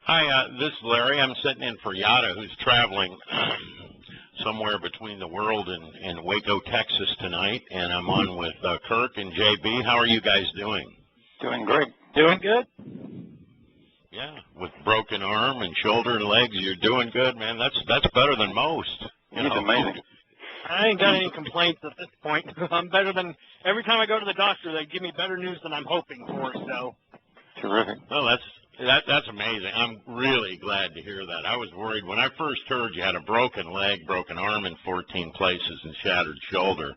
Hi, this is Larry. I'm sitting in for Yada, who's traveling somewhere between the world and Waco, Texas tonight, and I'm on with Kirk and JB. How are you guys doing? Doing great. Doing good? Yeah, with broken arm and shoulder and legs, you're doing good, man. That's better than most. It's amazing. I ain't got any complaints at this point. I'm better than every time I go to the doctor. They give me better news than I'm hoping for. So. Terrific. Well, that's amazing. I'm really glad to hear that. I was worried when I first heard you had a broken leg, broken arm in 14 places, and shattered shoulder.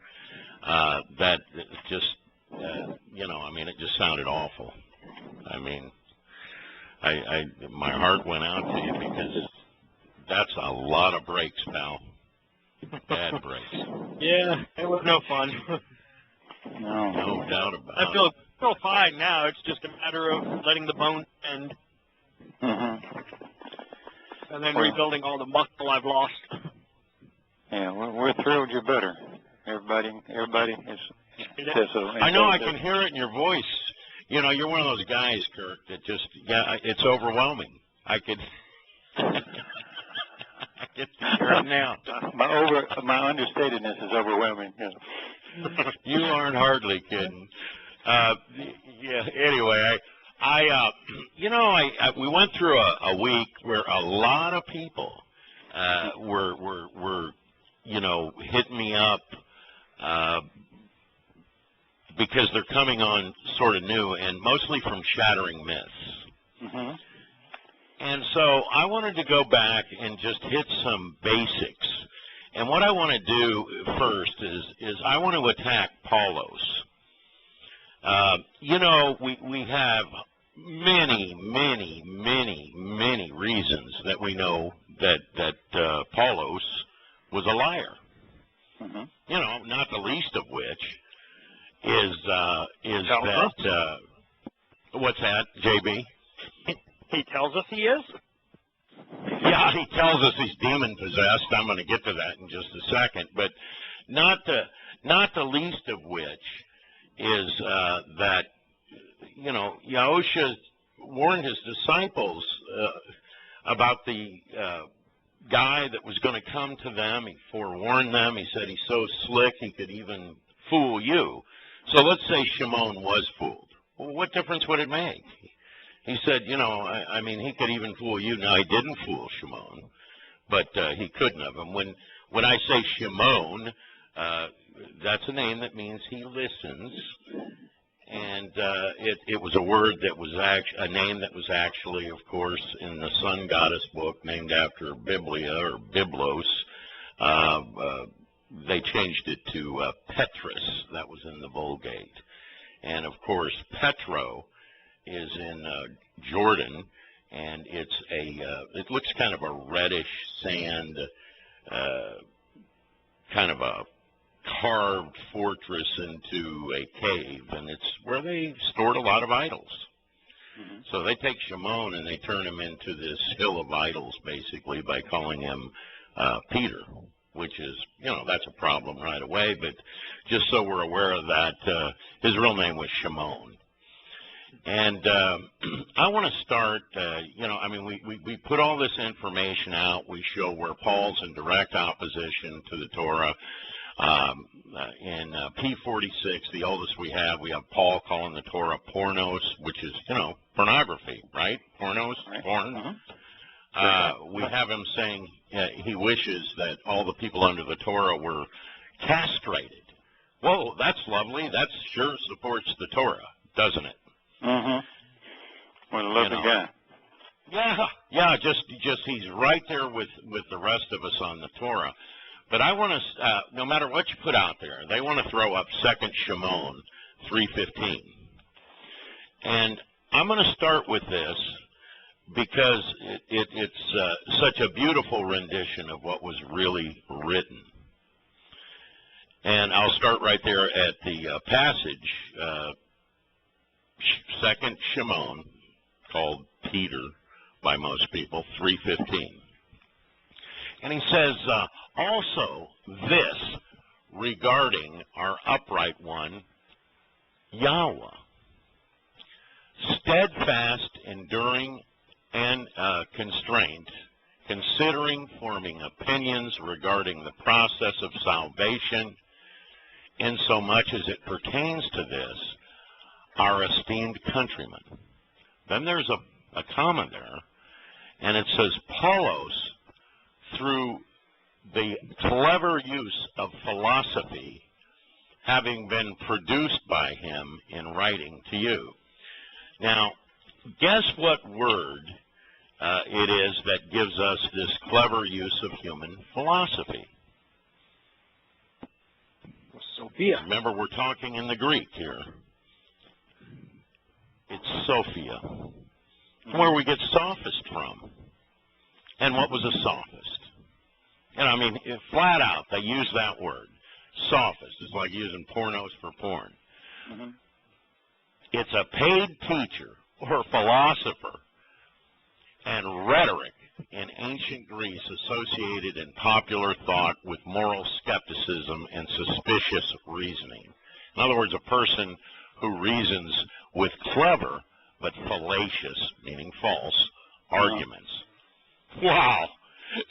That just, it just sounded awful. I mean, my heart went out to you because that's a lot of breaks, pal. Bad breaks. Yeah, it was no fun. No doubt about it. I feel fine now. It's just a matter of letting the bone bend. And then rebuilding all the muscle I've lost. Yeah, we're thrilled you're better. Everybody is. I know, I can hear it in your voice. You know, you're one of those guys, Kirk, that just, it's overwhelming. I get to hear it now. My understatedness is overwhelming. Yeah. You aren't hardly kidding. Anyway, we went through a week where a lot of people were hitting me up because they're coming on sort of new and mostly from Shattering Myths. And so I wanted to go back and just hit some basics. And what I want to do first is I want to attack Paulos. We have many reasons that we know that Paulos was a liar. Not the least of which is that what's that, JB? He tells us he is? Yeah, he tells us he's demon possessed. I'm going to get to that in just a second, but not the least of which is that Yahusha warned his disciples about the guy that was going to come to them. He forewarned them. He said he's so slick he could even fool you. So let's say Shimon was fooled. Well, what difference would it make? He said, he could even fool you. Now, he didn't fool Shimon, but he couldn't have. And when I say Shimon, that's a name that means he listens. And it was a word that was a name that was actually, of course, in the sun goddess book named after Biblia or Biblos. They changed it to Petrus. That was in the Vulgate. And, of course, Petro is in Jordan, and it looks kind of a reddish sand, kind of a carved fortress into a cave, and it's where they stored a lot of idols. So they take Shimon and they turn him into this hill of idols, basically, by calling him Peter, which is, that's a problem right away, but just so we're aware of that, his real name was Shimon. And I want to start, we put all this information out. We show where Paul's in direct opposition to the Torah. In P46, the oldest we have Paul calling the Torah pornos, which is, pornography, right? Pornos, porn. We have him saying he wishes that all the people under the Torah were castrated. Whoa, that's lovely. That sure supports the Torah, doesn't it? What a lovely guy. Yeah, just he's right there with the rest of us on the Torah. But I want to, no matter what you put out there, they want to throw up 2 Shimon 3:15. And I'm going to start with this because it's such a beautiful rendition of what was really written. And I'll start right there at the passage, 2 Shimon, called Peter by most people, 3:15. And he says, also this regarding our upright one, Yahweh, steadfast, enduring and constraint, considering forming opinions regarding the process of salvation, insomuch as it pertains to this, our esteemed countrymen. Then there's a comma there, and it says, Paulos, through the clever use of philosophy, having been produced by him in writing to you. Now, guess what word it is that gives us this clever use of human philosophy? Sophia. Remember, we're talking in the Greek here. It's Sophia, where we get sophist from. And what was a sophist? And I mean, flat out, they use that word. Sophist. It's like using pornos for porn. Mm-hmm. It's a paid teacher or philosopher and rhetoric in ancient Greece associated in popular thought with moral skepticism and suspicious reasoning. In other words, a person who reasons with clever but fallacious, meaning false, arguments. Wow.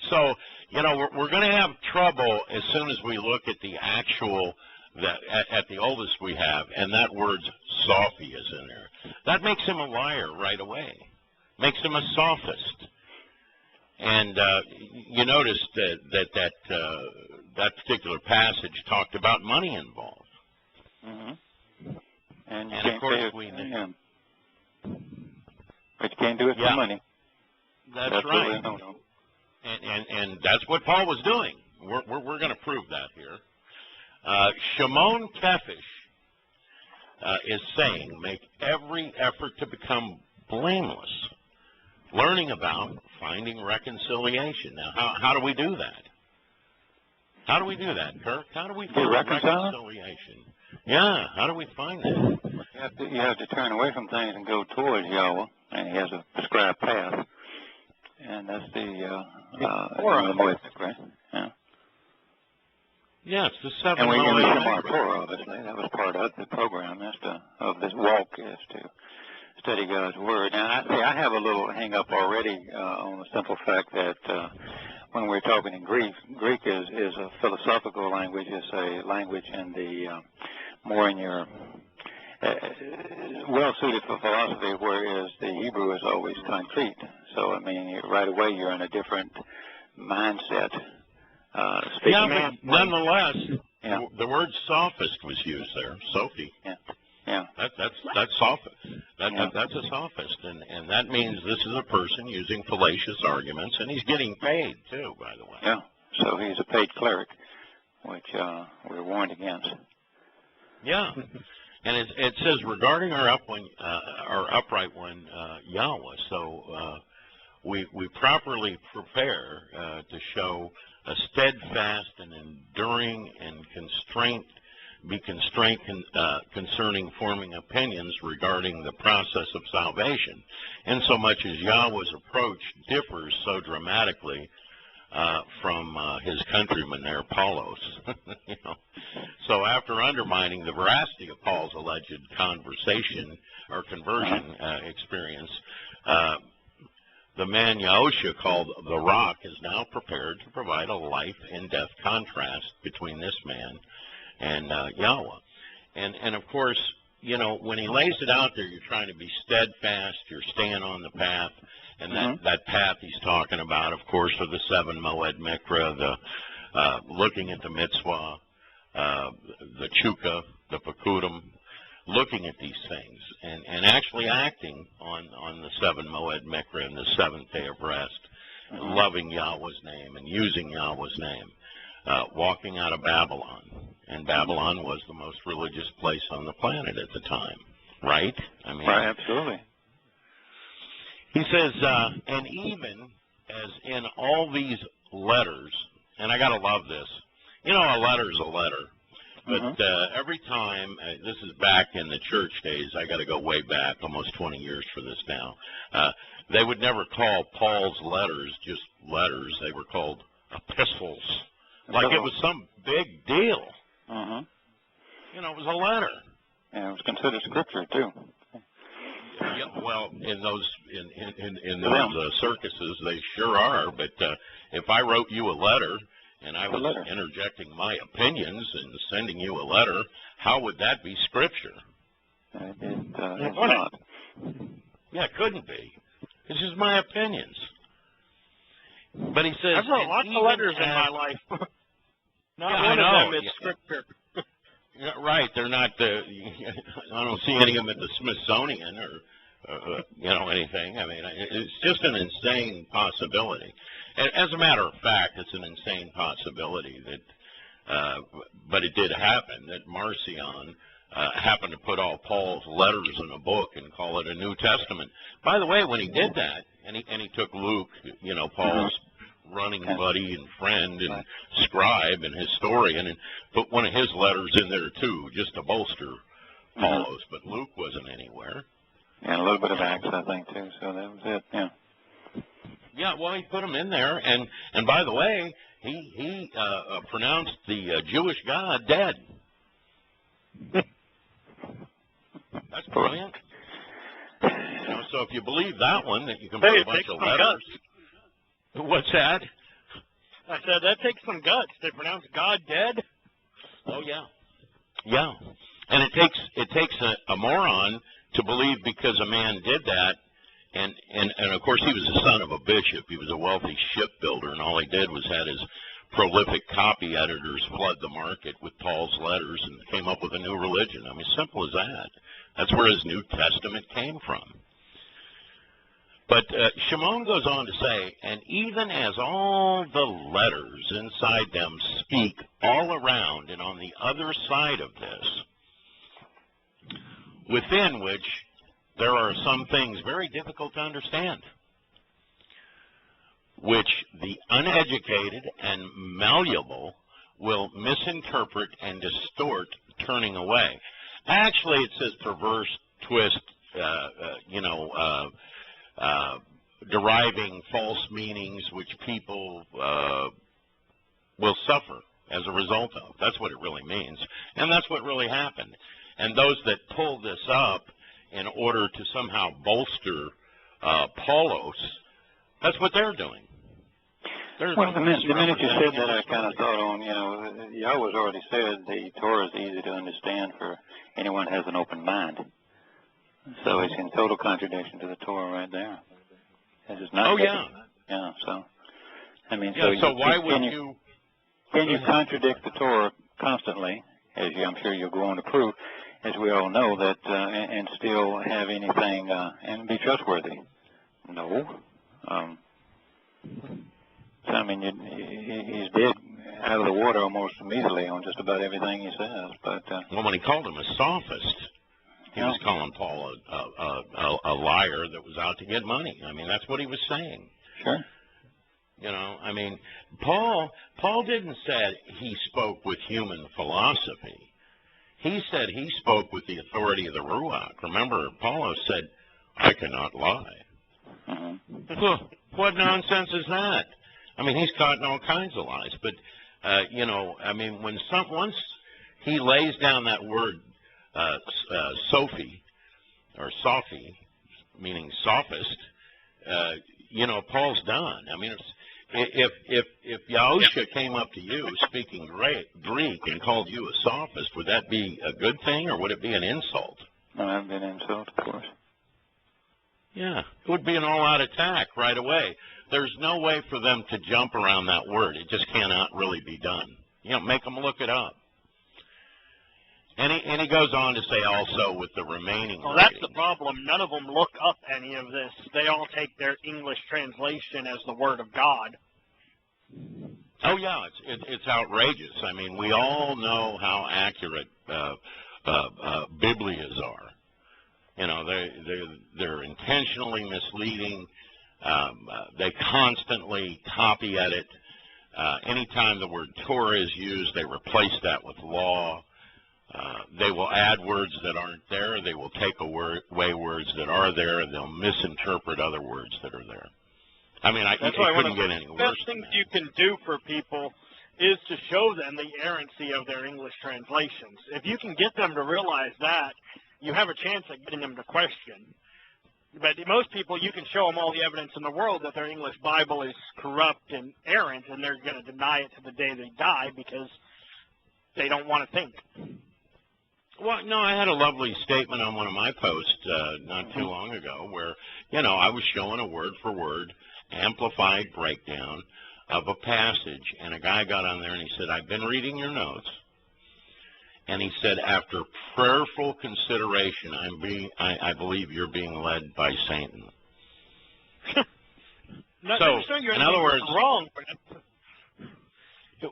So, you know, we're going to have trouble as soon as we look at the actual, at the oldest we have, and that word Sophie is in there. That makes him a liar right away. Makes him a sophist. And you notice that particular passage talked about money involved. Mm-hmm. And of course we know. But you can't do it for money. That's right. And that's what Paul was doing. We're going to prove that here. Shimon Kefish is saying, make every effort to become blameless, learning about finding reconciliation. Now, how do we do that? How do we do that, Kirk? How do we find reconciliation? Yeah, how do we find that? You have to turn away from things and go towards Yahweh, and he has a prescribed path. And that's the Moed, right? Yeah. Yes, the seven. And we give them our Torah, obviously. That was part of the program of this walk is to study God's Word. Now, I have a little hang-up already on the simple fact that when we're talking in Greek is a philosophical language. It's a language in the more in your well-suited for philosophy, whereas the Hebrew is always concrete. So, I mean, right away you're in a different mindset. Yeah, but nonetheless, the word sophist was used there, Sophie. Yeah. Yeah. That's sophist. That's a sophist, and that means this is a person using fallacious arguments, and he's getting paid too, by the way. Yeah. So he's a paid cleric, which we're warned against. Yeah. And it says regarding our upright one, Yahweh. So we properly prepare to show a steadfast and enduring and constraint concerning forming opinions regarding the process of salvation, insomuch as Yahweh's approach differs so dramatically from his countryman there, Paulos. You know. So after undermining the veracity of Paul's alleged conversion experience, the man Yahusha, called the Rock, is now prepared to provide a life and death contrast between this man and Yahweh. And of course, you know, when he lays it out there, you're trying to be steadfast, you're staying on the path, and that path he's talking about, of course, are the 7 Moed Mikra, the looking at the mitzvah, the chukah, the pakudim, looking at these things, and actually acting on the 7 Moed Mikra and the 7th day of rest, and loving Yahweh's name and using Yahweh's name, walking out of Babylon. And Babylon was the most religious place on the planet at the time, right? I mean, right, absolutely. He says, and even as in all these letters, and I got to love this, you know, a letter's a letter, but every time, this is back in the church days, I got to go way back, almost 20 years for this now, they would never call Paul's letters just letters. They were called epistles, like it was some big deal. You know, it was a letter. And it was considered scripture, too. Yeah, well, in those circuses, they sure are. But if I wrote you a letter and I was interjecting my opinions and sending you a letter, how would that be scripture? It's not. Yeah, it couldn't be. It's just my opinions. But he says, I've wrote lots of letters in my life. Not one of them is scripture. Yeah, right. They're not. I don't see any of them at the Smithsonian or anything. I mean, it's just an insane possibility. As a matter of fact, it's an insane possibility that, but it did happen that Marcion happened to put all Paul's letters in a book and call it a New Testament. By the way, when he did that, and he took Luke, Paul's running buddy and friend and scribe and historian, and put one of his letters in there too, just to bolster Paul's. But Luke wasn't anywhere. Yeah, a little bit of Acts, I think, too. So that was it. Yeah. Yeah. Well, he put them in there, and by the way, he pronounced the Jewish God dead. That's brilliant. So if you believe that one, that you can put a bunch of letters. What's that? I said that takes some guts to pronounce God dead. Oh yeah, yeah. And it takes a moron to believe because a man did that, and of course he was the son of a bishop. He was a wealthy shipbuilder, and all he did was had his prolific copy editors flood the market with Paul's letters and came up with a new religion. I mean, simple as that. That's where his New Testament came from. But Shimon goes on to say, and even as all the letters inside them speak all around and on the other side of this, within which there are some things very difficult to understand, which the uneducated and malleable will misinterpret and distort, turning away. Actually, it says perverse, twist, deriving false meanings which people will suffer as a result of. That's what it really means. And that's what really happened. And those that pull this up in order to somehow bolster Paulos, that's what they're doing. Well, the minute you said that, I kind of thought on, Yahweh's already said the Torah is easy to understand for anyone who has an open mind. So it's in total contradiction to the Torah right there. This is not Yeah, so, I mean, so why would you... Can you contradict the Torah constantly, as I'm sure you'll go on to prove, as we all know, that and still have anything and be trustworthy? No. So, I mean, he's dead out of the water almost immediately on just about everything he says. But well, when he called him a sophist, he was calling Paul a liar that was out to get money. I mean, that's what he was saying. Sure. I mean, Paul didn't say he spoke with human philosophy. He said he spoke with the authority of the Ruach. Remember, Paul said, I cannot lie. Mm-hmm. What nonsense is that? I mean, he's caught in all kinds of lies. But, I mean, once he lays down that word, Sophie, or Sophi, meaning sophist, Paul's done. I mean, if Yahusha came up to you speaking Greek and called you a sophist, would that be a good thing or would it be an insult? No, that would be an insult, of course. Yeah, it would be an all-out attack right away. There's no way for them to jump around that word. It just cannot really be done. Make them look it up. And he goes on to say also with the remaining Well, that's the problem. None of them look up any of this. They all take their English translation as the Word of God. Oh, yeah, it's outrageous. I mean, we all know how accurate Biblias are. They're intentionally misleading. They constantly copy edit. Anytime the word Torah is used, they replace that with law. They will add words that aren't there. They will take away words that are there, and they'll misinterpret other words that are there. I mean, it couldn't get any worse. The best things you can do for people is to show them the errancy of their English translations. If you can get them to realize that, you have a chance at getting them to question. But most people, you can show them all the evidence in the world that their English Bible is corrupt and errant, and they're going to deny it to the day they die because they don't want to think. Well, no, I had a lovely statement on one of my posts not too long ago where, I was showing a word-for-word amplified breakdown of a passage, and a guy got on there and he said, I've been reading your notes, and he said, after prayerful consideration, I believe you're being led by Satan. So, in other words, wrong. No,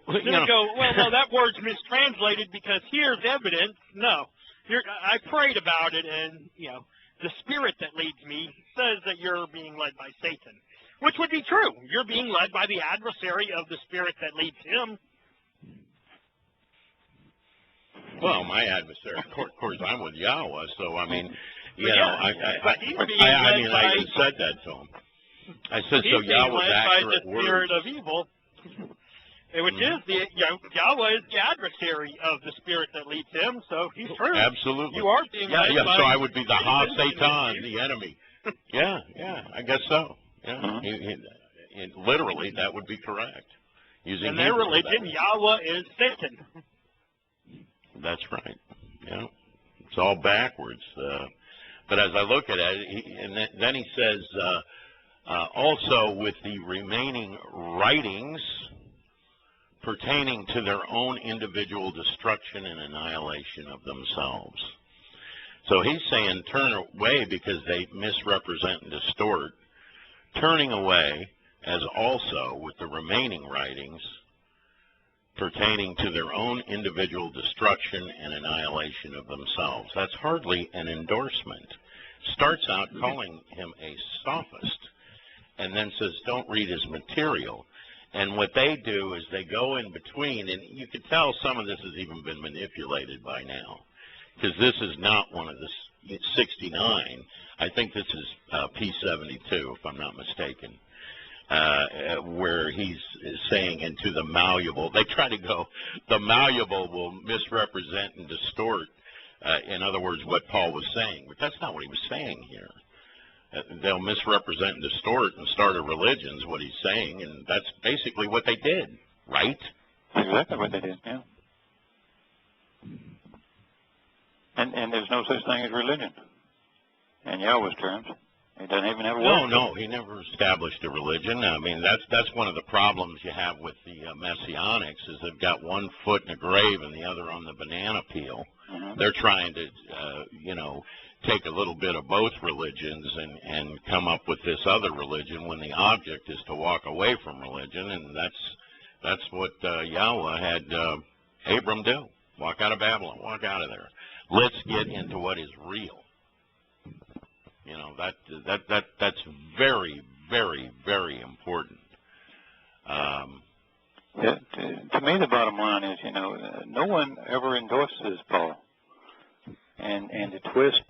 that word's mistranslated because here's evidence. No, I prayed about it, and the spirit that leads me says that you're being led by Satan, which would be true. You're being led by the adversary of the spirit that leads him. Well, my adversary, of course, I'm with Yahweh, so I mean, I even said that to him. I said, so Yahweh's accurate by the spirit of evil, which is Yahweh is the adversary of the spirit that leads him, so he's true. Absolutely. You are being led by so I would be the Ha-Satan, the enemy. Yeah, I guess so. Yeah, literally, that would be correct. In their religion, Yahweh is Satan. That's right. Yeah, it's all backwards. But as I look at it, then he says, also with the remaining writings pertaining to their own individual destruction and annihilation of themselves. So he's saying turn away because they misrepresent and distort, turning away as also with the remaining writings pertaining to their own individual destruction and annihilation of themselves. That's hardly an endorsement. Starts out calling him a sophist and then says don't read his material. And what they do is they go in between, and you can tell some of this has even been manipulated by now, because this is not one of the 69. I think this is P72, if I'm not mistaken, where he's saying into the malleable. They try to go, the malleable will misrepresent and distort, in other words, what Paul was saying. But that's not what he was saying here. They'll misrepresent and distort and start a religion is what he's saying, and that's basically what they did, right? Exactly what they did, yeah. And there's no such thing as religion in Yahweh's terms. He doesn't even have a word. No, he never established a religion. I mean, that's one of the problems you have with the Messianics is they've got one foot in a grave and the other on the banana peel. Mm-hmm. They're trying to, take a little bit of both religions and come up with this other religion when the object is to walk away from religion, and that's what Yahweh had Abram do. Walk out of Babylon, walk out of there. Let's get into what is real. That's very, very, very important. To me, the bottom line is, no one ever endorses Paul. And to twist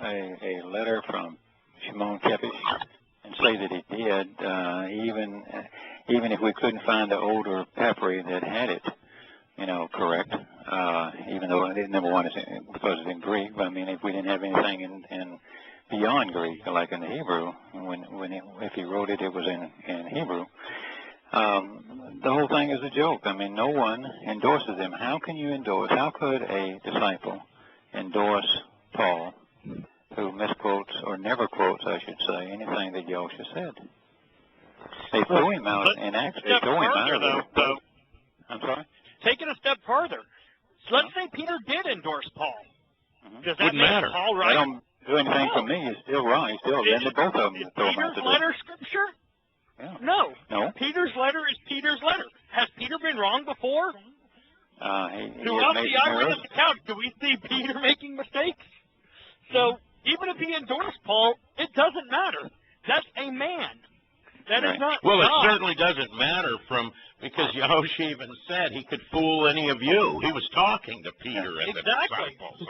a letter from Shimon Kepish and say that he did, even if we couldn't find the older papyri that had it, correct, even though I didn't never want to say because it's in Greek, but I mean, if we didn't have anything in beyond Greek, like in the Hebrew, if he wrote it, it was in Hebrew. The whole thing is a joke. I mean, no one endorses him. How can you endorse? How could a disciple endorse Paul, who misquotes or never quotes, I should say, anything that Yahushua said? They threw him out in Acts. They threw him out of there. I'm sorry? Take it a step further. So let's say Peter did endorse Paul. Does that Wouldn't make matter. Paul right? I don't do anything for me. He's still wrong. He's still then both of them throw him out Peter's letter scripture? Yeah. No. Peter's letter is Peter's letter. Has Peter been wrong before? Throughout the eyewitness account, do we see Peter making mistakes? So even if he endorsed Paul, it doesn't matter. That's a man. That is not Well, God. it certainly doesn't matter because Yahushua even said he could fool any of you. He was talking to Peter and the disciples.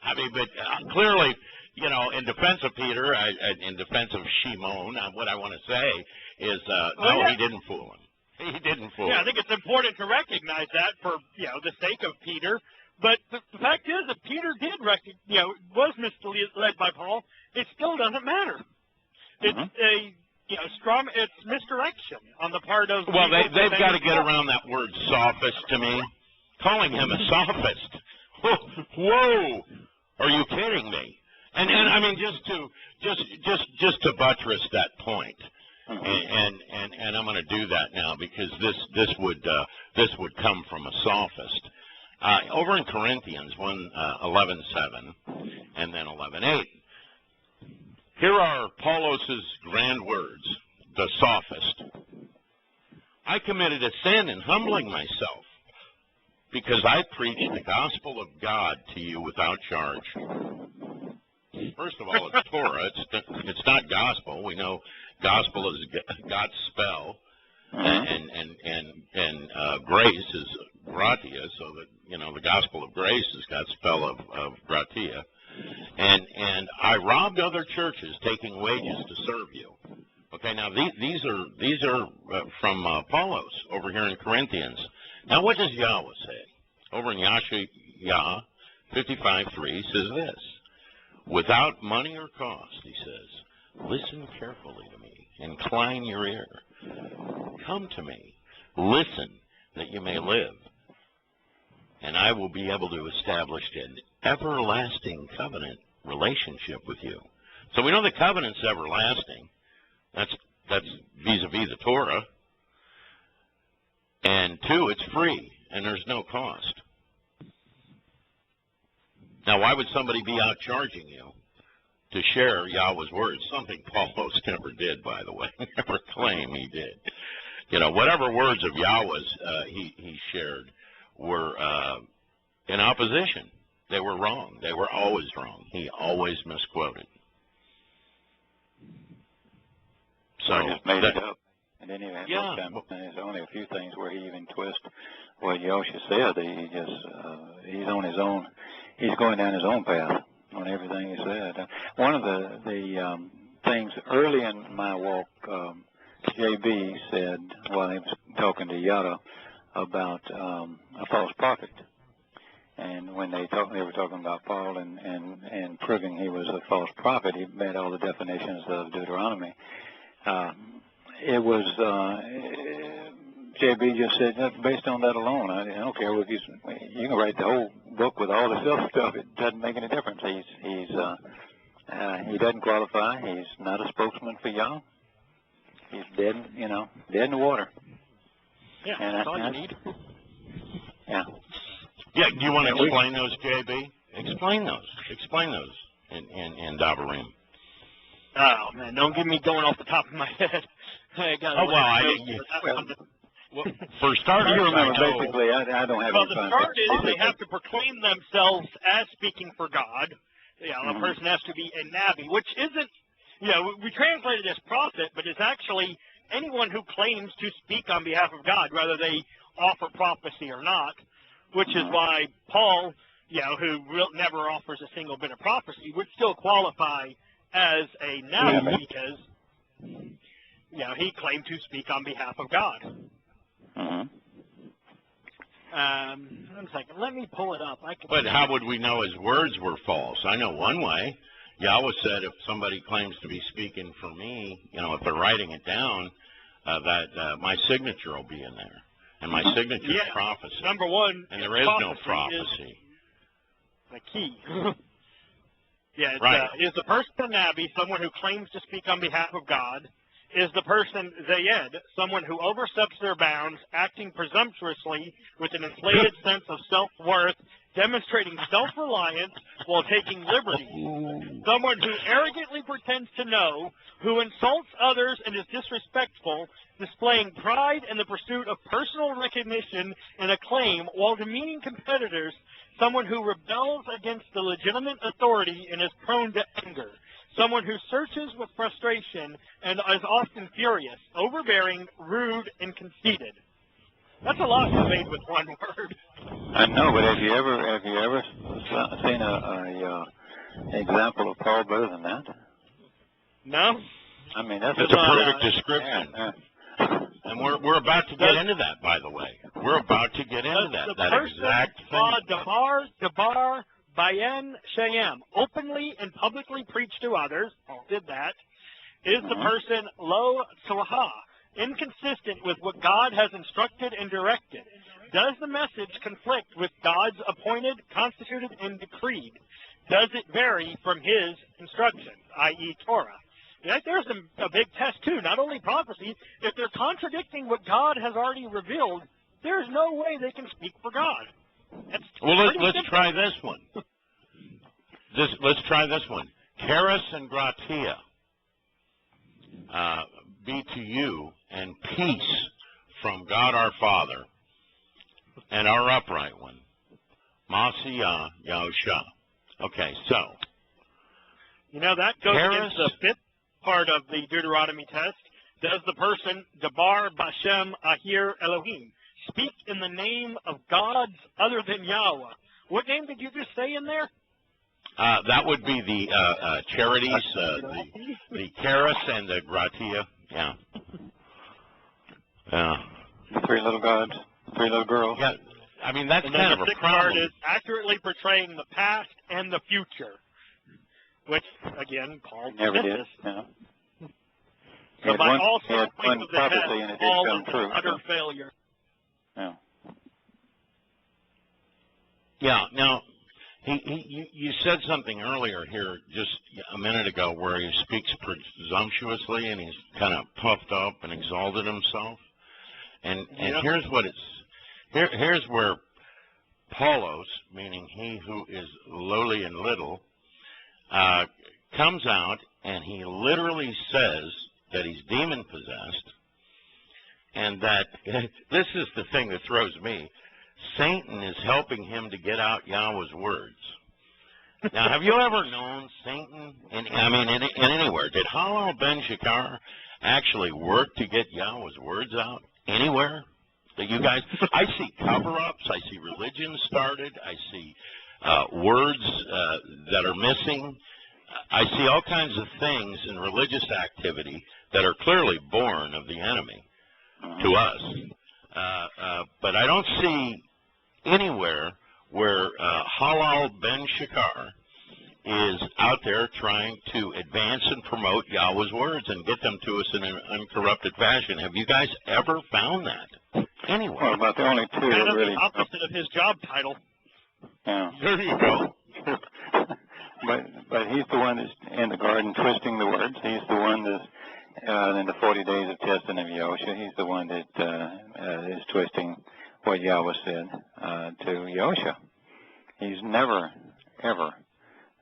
I mean, but clearly, in defense of Peter, in defense of Shimon, what I want to say is, he didn't fool him. He didn't fool him. I think it's important to recognize that for, the sake of Peter. But the fact is, if Peter did was misled by Paul, it still doesn't matter. It's it's misdirection on the part of. Well, they've got to get around that word sophist to me. Calling him a sophist. Whoa! Are you kidding me? And I mean, just to buttress that point, and I'm going to do that now because this would come from a sophist. Over in Corinthians 11:7 and then 11:8. Here are Paulos's grand words, the sophist. I committed a sin in humbling myself because I preached the gospel of God to you without charge. First of all, it's Torah. It's not gospel. We know gospel is God's spell, and grace is gratia. So that the gospel of grace is God's spell of gratia. And I robbed other churches, taking wages to serve you. Okay, now these are from Paulos over here in Corinthians. Now, what does Yahweh say? Over in Yahowah 55:3 says this: without money or cost, he says, listen carefully to me, incline your ear, come to me, listen that you may live, and I will be able to establish an everlasting covenant relationship with you. So we know the covenant's everlasting. That's vis-a-vis the Torah. And 2, it's free, and there's no cost. Now, why would somebody be out charging you to share Yahweh's words? Something Paulos never did, by the way. Never claim he did. Whatever words of Yahweh's he shared were in opposition. They were wrong. They were always wrong. He always misquoted. So he just made it up. And then there's only a few things where he even twists what Yosha said. He's on his own. He's going down his own path on everything he said. One of the things early in my walk, JB said while he was talking to Yada about a false prophet. And when they were talking about Paul and proving he was a false prophet, he made all the definitions of Deuteronomy. It was JB just said, based on that alone, I don't care if you can write the whole book with all this other stuff. It doesn't make any difference. He doesn't qualify. He's not a spokesman for Yah. He's dead, dead in the water. Yeah, that's all you need. Yeah. Yeah, do you want to explain those, JB? Explain those in Davarim. Oh, man, don't get me going off the top of my head. For starters, you remember, basically, I don't have any the start is they have to proclaim themselves as speaking for God. A person has to be a Nabi, which isn't, we translate it as prophet, but it's actually anyone who claims to speak on behalf of God, whether they offer prophecy or not, which is why Paul, who never offers a single bit of prophecy, would still qualify as a Nabi because, he claimed to speak on behalf of God. One second. Let me pull it up. But how would we know his words were false? I know one way. Yahweh said if somebody claims to be speaking for me, if they're writing it down, that my signature will be in there. And my signature is prophecy. Number one, and there is no prophecy. The key. Right. Is the person a Nabi, someone who claims to speak on behalf of God? Is the person Zayed, someone who oversteps their bounds, acting presumptuously with an inflated sense of self-worth, demonstrating self-reliance while taking liberties? Someone who arrogantly pretends to know, who insults others and is disrespectful, displaying pride in the pursuit of personal recognition and acclaim while demeaning competitors, someone who rebels against the legitimate authority and is prone to anger, someone who searches with frustration and is often furious, overbearing, rude, and conceited. That's a lot conveyed with one word. I know, but have you ever seen a example of Paul better than that? No. I mean, that's a perfect description. And we're about to get into that, by the way. We're about to get into that exact thing. Dabar Bayan Shayam, openly and publicly preach to others, Paul did that, is the person Lo Slaha, inconsistent with what God has instructed and directed. Does the message conflict with God's appointed, constituted, and decreed? Does it vary from his instructions, i.e. Torah? There's a big test, too. Not only prophecy, if they're contradicting what God has already revealed, there's no way they can speak for God. Well, let's try this one. Let's try this one. Charis and gratia be to you, and peace from God our Father and our upright one, Masiah Yahusha. Okay, so. That goes against the fifth part of the Deuteronomy test. Does the person, Dabar Bashem Ahir Elohim, speak in the name of gods other than Yahweh? What name did you just say in there? That would be the charities, the charis and the gratia. Yeah. Three little gods, three little girls. Yeah. I mean, that's kind of a problem. The sixth part is accurately portraying the past and the future, which, again, Paul never did. No. So by all points of the test, Paul was true. utter failure. Yeah. Yeah. Now, you said something earlier here just a minute ago where he speaks presumptuously and he's kind of puffed up and exalted himself. And here's what here's where Paulos, meaning he who is lowly and little, comes out and he literally says that he's demon possessed, and that this is the thing that throws me. Satan is helping him to get out Yahweh's words. Now, have you ever known Satan in anywhere? Did Halal ben Shakar actually work to get Yahweh's words out anywhere? That you guys, I see cover-ups, I see religion started, I see words that are missing. I see all kinds of things in religious activity that are clearly born of the enemy to us. But I don't see anywhere where Halal ben Shakar is out there trying to advance and promote Yahweh's words and get them to us in an uncorrupted fashion. Have you guys ever found that anywhere? Well, about the only two that really opposite of his job title. Yeah. There you go. But he's the one that's in the garden twisting the words. He's the one that's in the 40 days of testing of Yahushua. He's the one that is twisting what Yahweh said to Yahushua. He's never, ever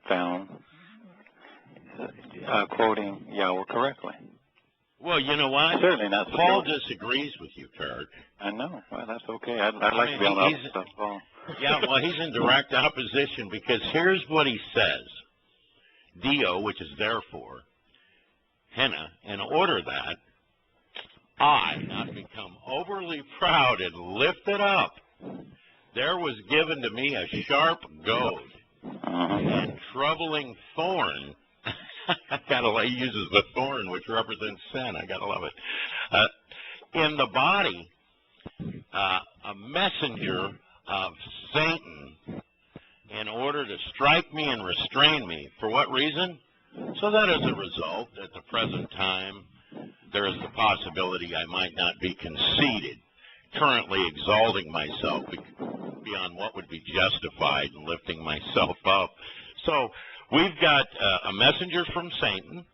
found quoting Yahweh correctly. Well, you know what? Certainly not. Paul disagrees with you, Kurt. I know. Well, that's okay. I'd like to be on the opposite of Paul. Yeah, well, he's in direct opposition because here's what he says. Dio, which is therefore, henna, in order that I not become overly proud and lifted up, there was given to me a sharp goad and troubling thorn. He uses the thorn, which represents sin. I gotta love it. In the body, a messenger of Satan, in order to strike me and restrain me. For what reason? So that as a result, at the present time, there is the possibility I might not be conceited, currently exalting myself beyond what would be justified and lifting myself up. So we've got a messenger from Satan,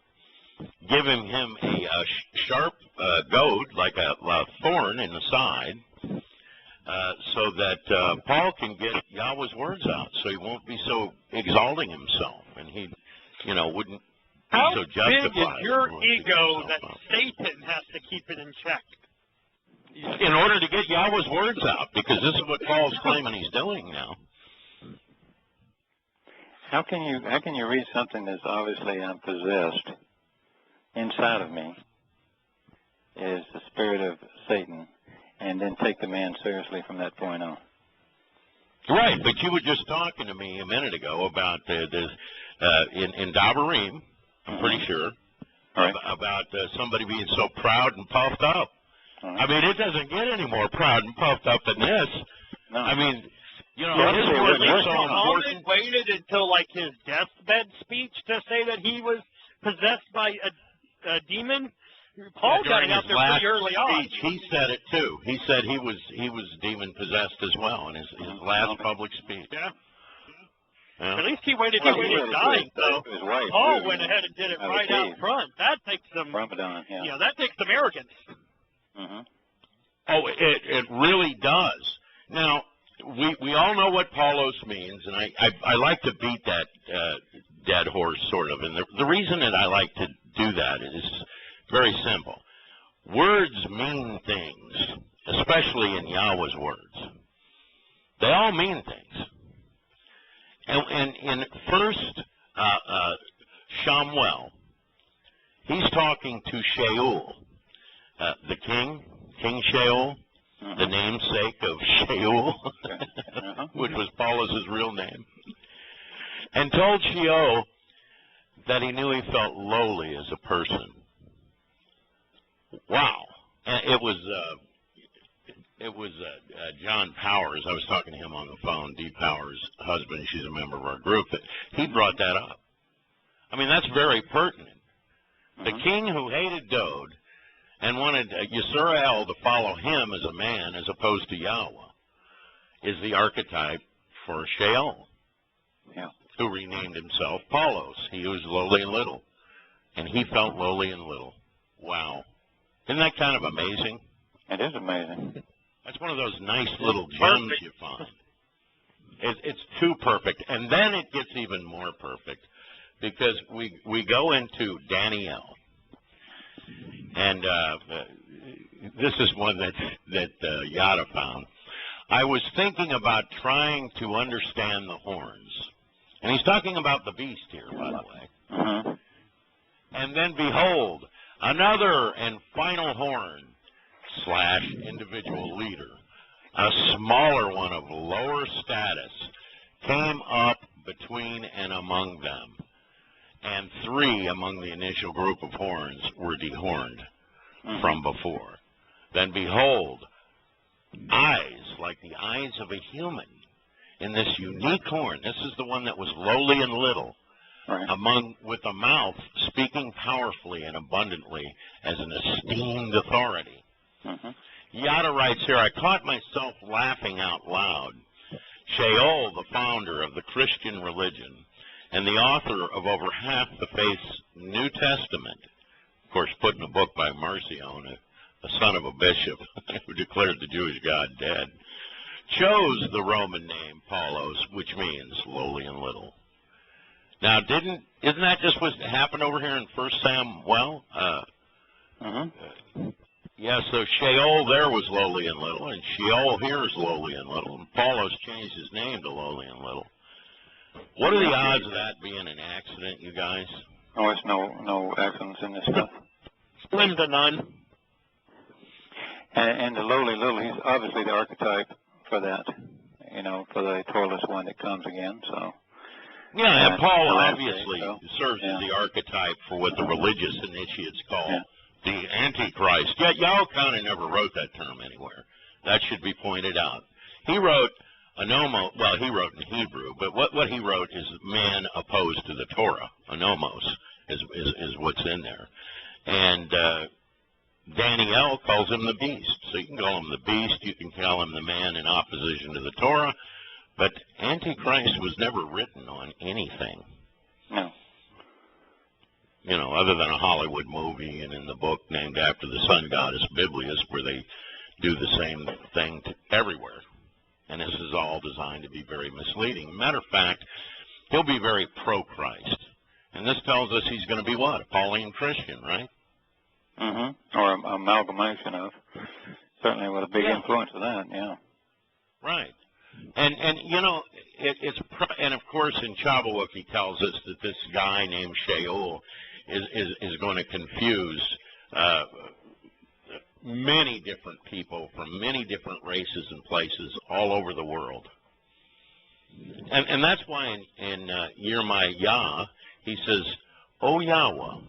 giving him a sharp goad, like a thorn in the side, so that Paul can get Yahweh's words out, so he won't be so exalting himself, and he, wouldn't be so justified. How big is your ego that Satan has to keep it in check? In order to get Yahweh's words out, because this is what Paul's claiming he's doing now. How can you read something that's obviously unpossessed inside of me is the spirit of Satan, and then take the man seriously from that point on? Right, but you were just talking to me a minute ago about in Dabarim, I'm pretty sure, right, about somebody being so proud and puffed up. I mean, it doesn't get any more proud and puffed up than this. No. I mean, you know, Yeah, his word is so Muhammad important. waited until like his deathbed speech to say that he was possessed by a demon. Paul got it out there pretty early on. He said it too. He said he was demon possessed as well in his last public speech. Yeah. Yeah. At least he waited till he was dying, though. Paul went ahead and did it right out front. That takes some, that takes some arrogance. Mm-hmm. Oh, it really does. Now, we all know what Paulos means, and I like to beat that dead horse, sort of. And the reason that I like to do that is very simple. Words mean things, especially in Yahweh's words. They all mean things. And in First Shamuel, he's talking to Shaul, the king, King Shaul, the namesake of Shaul, which was Paulus's real name, and told Shaul that he knew he felt lowly as a person. Wow. And it was John Powers. I was talking to him on the phone, Dee Powers' husband. She's a member of our group. That he brought that up. I mean, that's very pertinent. The king who hated Dode and wanted Yisrael to follow him as a man as opposed to Yahweh is the archetype for Sheol, who renamed himself Paulos. He was lowly and little, and he felt lowly and little. Wow. Isn't that kind of amazing? It is amazing. That's one of those nice little gems you find. It's too perfect. And then it gets even more perfect because we go into Daniel. And this is one that Yada found. I was thinking about trying to understand the horns. And he's talking about the beast here, by the way. And then behold, another and final horn / individual leader, a smaller one of lower status, came up between and among them, and 3 among the initial group of horns were dehorned from before. Then behold, eyes like the eyes of a human in this unique horn. This is the one that was lowly and little, with a mouth speaking powerfully and abundantly as an esteemed authority. Yada writes here, I caught myself laughing out loud. Sheol, the founder of the Christian religion and the author of over half the faith's New Testament, of course put in a book by Marcion, a son of a bishop who declared the Jewish God dead, chose the Roman name Paulos, which means lowly and little. Now, isn't that just what happened over here in 1 Samuel? Yeah, so Sheol there was lowly and little, and Sheol here is lowly and little, and Paulos changed his name to lowly and little. What are the odds of that being an accident, you guys? Oh, it's no accidents in this stuff. Slim to none. And the lowly little, he's obviously the archetype for that, for the Torah one that comes again, so. Yeah, and Paul obviously serves as the archetype for what the religious initiates call the Antichrist. Yet Yahweh kind of never wrote that term anywhere. That should be pointed out. He wrote anomos, well, he wrote in Hebrew, but what he wrote is man opposed to the Torah. Anomos is what's in there. And Daniel calls him the beast. So you can call him the beast, you can call him the man in opposition to the Torah, but Antichrist was never written on anything. No. Other than a Hollywood movie and in the book named after the sun goddess Biblius, where they do the same thing everywhere. And this is all designed to be very misleading. Matter of fact, he'll be very pro-Christ. And this tells us he's going to be what? A Pauline Christian, right? Or an amalgamation of. Certainly with a big influence of that, Right. And and of course in Shabbat he tells us that this guy named Sheol is going to confuse many different people from many different races and places all over the world. And that's why in Yirmiyah Yah, he says, O Yahweh,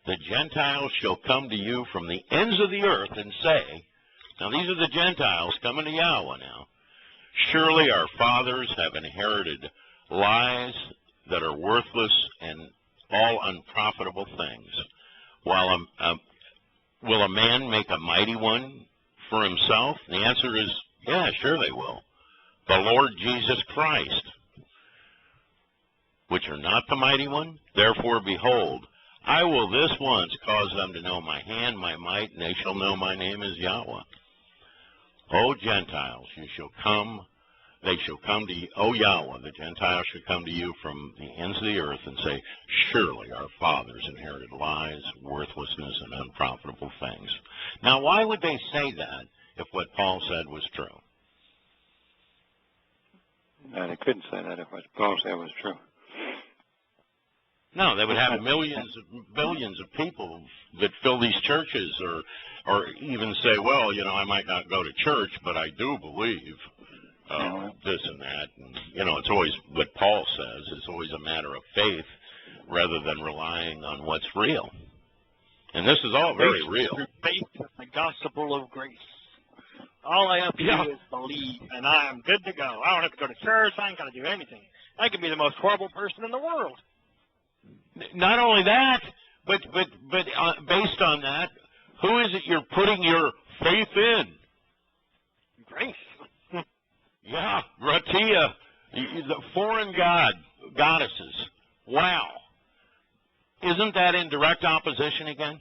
the Gentiles shall come to you from the ends of the earth and say, Now, these are the Gentiles coming to Yahweh now. Surely our fathers have inherited lies that are worthless and all unprofitable things. While will a man make a mighty one for himself? The answer is, yeah, sure they will. The Lord Jesus Christ, which are not the mighty one. Therefore, behold, I will this once cause them to know my hand, my might, and they shall know my name is Yahweh. O Gentiles, you shall come, they shall come to you, O Yahweh, the Gentiles shall come to you from the ends of the earth and say, surely our fathers inherited lies, worthlessness, and unprofitable things. Now, why would they say that if what Paul said was true? No, they couldn't say that if what Paul said was true. No, they would have billions of people that fill these churches, or even say, well, you know, I might not go to church, but I do believe this and that. And, you know, it's always what Paul says. It's always a matter of faith rather than relying on what's real. And this is all very real. Through faith in the gospel of grace. All I have to do is believe, and I am good to go. I don't have to go to church. I ain't got to do anything. I can be the most horrible person in the world. Not only that, but based on that, who is it you're putting your faith in? Grace. Yeah, Ratia, the foreign goddesses. Wow. Isn't that in direct opposition again?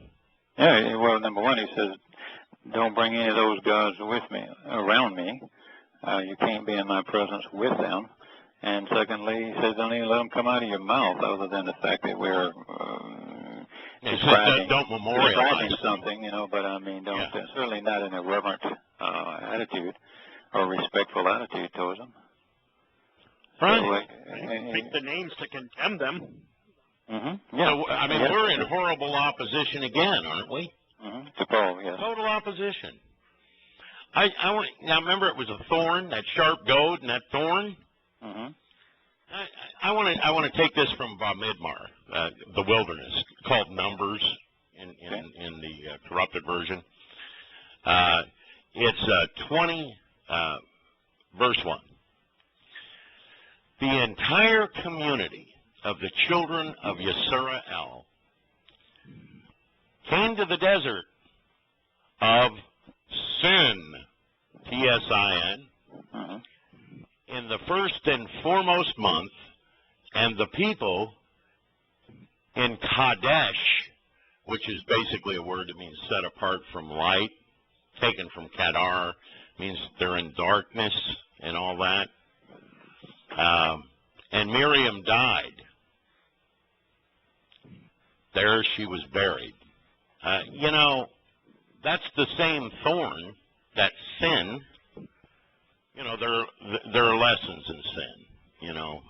Yeah, well, number one, he says, don't bring any of those gods with me, around me. You can't be in my presence with them. And secondly, he says, don't even let them come out of your mouth, other than the fact that we're describing something, you know, but I mean, certainly not in a reverent attitude or respectful attitude towards them. Right. Take the names to condemn them. Mm-hmm. Yeah. So, I mean, we're in horrible opposition again, aren't we? Mm-hmm. To Paul, yes. Total opposition. Now, remember, it was a thorn, that sharp goad and that thorn? Mm-hmm. I want to take this from Bamidbar, the wilderness, called Numbers in the corrupted version. It's 20, verse 1. The entire community of the children of Yisrael came to the desert of Sin, T-S-I-N, in the first and foremost month, and the people in Kadesh, which is basically a word that means set apart from light, taken from Kadar, means they're in darkness and all that. And Miriam died. There she was buried. You know, that's the same thorn, that sin. You know, there are lessons in sin, you know.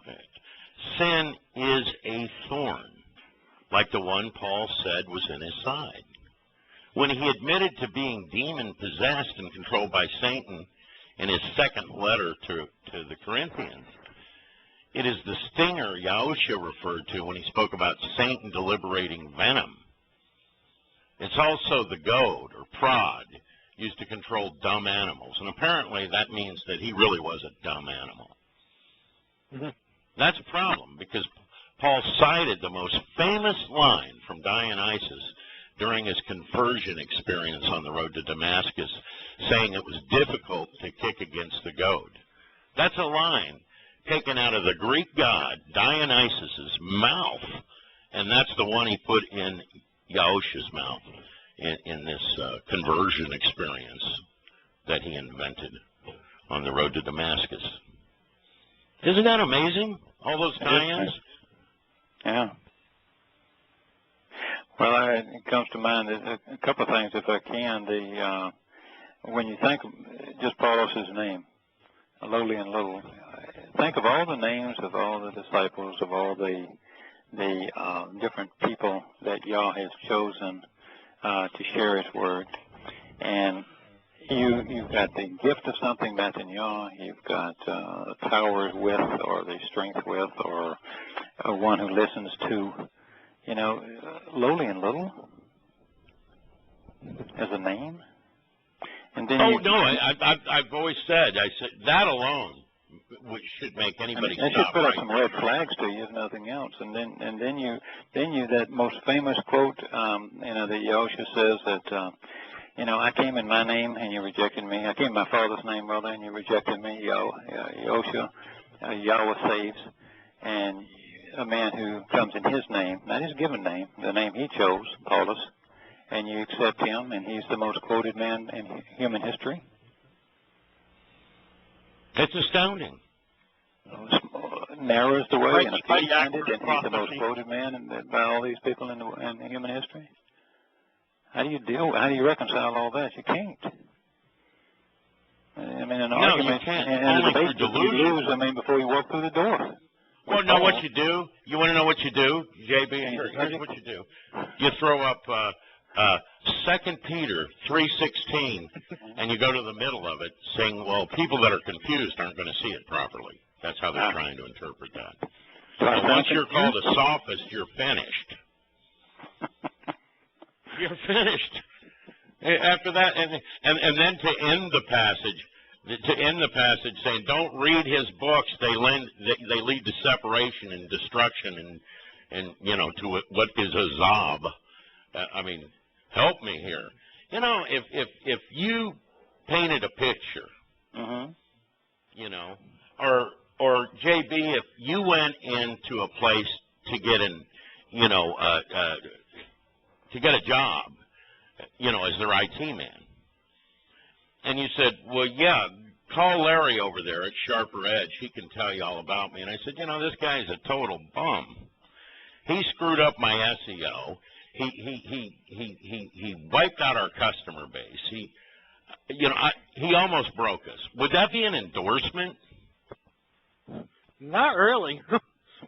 Sin is a thorn, like the one Paul said was in his side. When he admitted to being demon-possessed and controlled by Satan in his second letter to the Corinthians, it is the stinger Yahusha referred to when he spoke about Satan deliberating venom. It's also the goad, or prod, used to control dumb animals. And apparently that means that he really was a dumb animal. Mm-hmm. That's a problem, because Paul cited the most famous line from Dionysus during his conversion experience on the road to Damascus, saying it was difficult to kick against the goad. That's a line taken out of the Greek god Dionysus' mouth, and that's the one he put in Yahusha's mouth in this conversion experience that he invented on the road to Damascus. Isn't that amazing? All those tie-ins? Yeah. Well, it comes to mind a couple of things, if I can. When you think of just Paulos' name, lowly and little, think of all the names of all the disciples, of all the different people that Yah has chosen to share His word. And you've got the gift of something, Matanya. You've got the powers with, or the strength with, or one who listens to. You know, lowly and little as a name. And then I've always said, that alone should make anybody stop. That should put up some red flags to you, if nothing else. And then you that most famous quote, that Yahusha says that, I came in my name and you rejected me. I came in my Father's name, rather, and you rejected me. Yahusha, Yahweh saves, and a man who comes in his name, not his given name, the name he chose, Paulus, and you accept him, and he's the most quoted man in human history. It's astounding. Narrow is the way, and a few find it, and he's the most quoted man by all these people in human history. How do you reconcile all that? You can't. I mean, an argument, you can't. And only debate through delusion. You lose, before you walk through the door. Well, know what you do? You want to know what you do, JB? Here's what you do. You throw up 2 Peter 3:16, and you go to the middle of it, saying, well, people that are confused aren't going to see it properly. That's how they're trying to interpret that. So once you're called a sophist, you're finished. You're finished. After that, and then to end the passage saying, don't read his books. They lead to separation and destruction and to what is azab. Help me here. If you painted a picture, or JB, if you went into a place to get to get a job, as their IT man, and you said, well, yeah, call Larry over there at Sharper Edge. He can tell you all about me. And I said, this guy's a total bum. He screwed up my SEO. He wiped out our customer base. He almost broke us. Would that be an endorsement? Not really,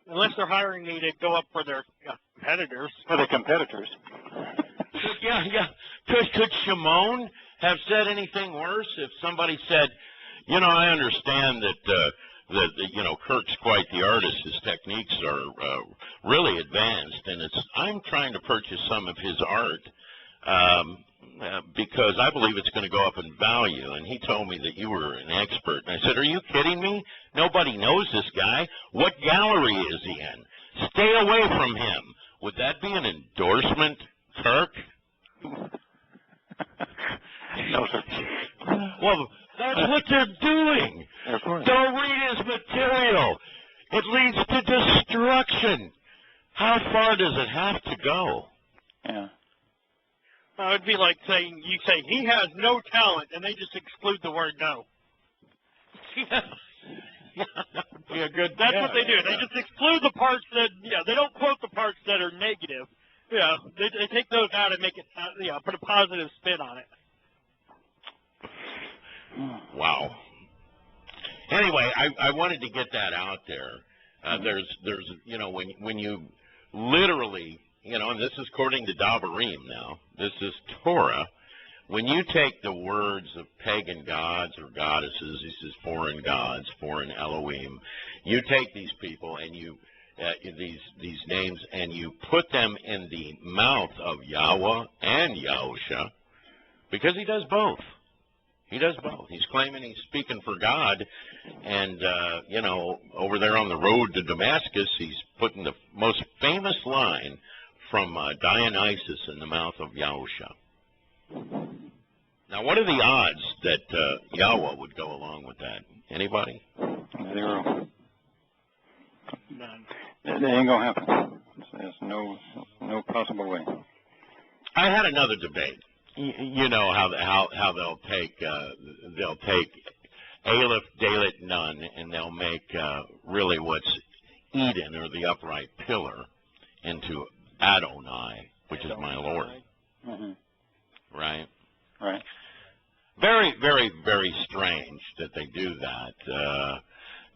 unless they're hiring me to go up for their competitors. For the competitors. Yeah. Could Shimon have said anything worse if somebody said, I understand that Kirk's quite the artist. His techniques are really advanced, and I'm trying to purchase some of his art because I believe it's going to go up in value. And he told me that you were an expert. And I said, are you kidding me? Nobody knows this guy. What gallery is he in? Stay away from him. Would that be an endorsement, Kirk? No, sir. Well, that's what they're doing. Don't read his material. It leads to destruction. How far does it have to go? Yeah. It would be like saying, you say, he has no talent, and they just exclude the word no. That's what they do. They just exclude the parts that, they don't quote the parts that are negative. They take those out and make it, put a positive spin on it. Wow. Anyway, I wanted to get that out there. There's when you literally, and this is according to Dabarim now, this is Torah. When you take the words of pagan gods or goddesses, these foreign gods, foreign Elohim, you take these people and you these names and you put them in the mouth of Yahweh and Yahusha, because he does both. He does both. He's claiming he's speaking for God, and, over there on the road to Damascus, he's putting the most famous line from Dionysus in the mouth of Yahusha. Now, what are the odds that Yahweh would go along with that? Anybody? 0. None. That ain't going to happen. There's no possible way. I had another debate. You know how they'll take Aleph, Dalet, Nun, and they'll make really what's Eden, or the upright pillar, into Adonai, which is my Lord. Mm-hmm. Right? Right. Very, very, very strange that they do that.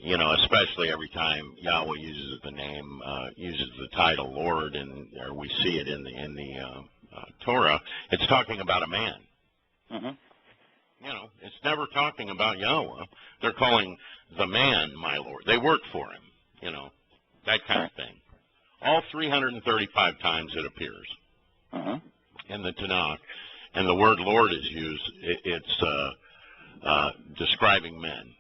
Especially every time Yahweh uses the name, uses the title Lord, or we see it in the Torah, it's talking about a man. Mm-hmm. It's never talking about Yahweh. They're calling the man my Lord. They work for him, that kind of thing. All 335 times it appears in the Tanakh. and the word Lord is used, it's describing men.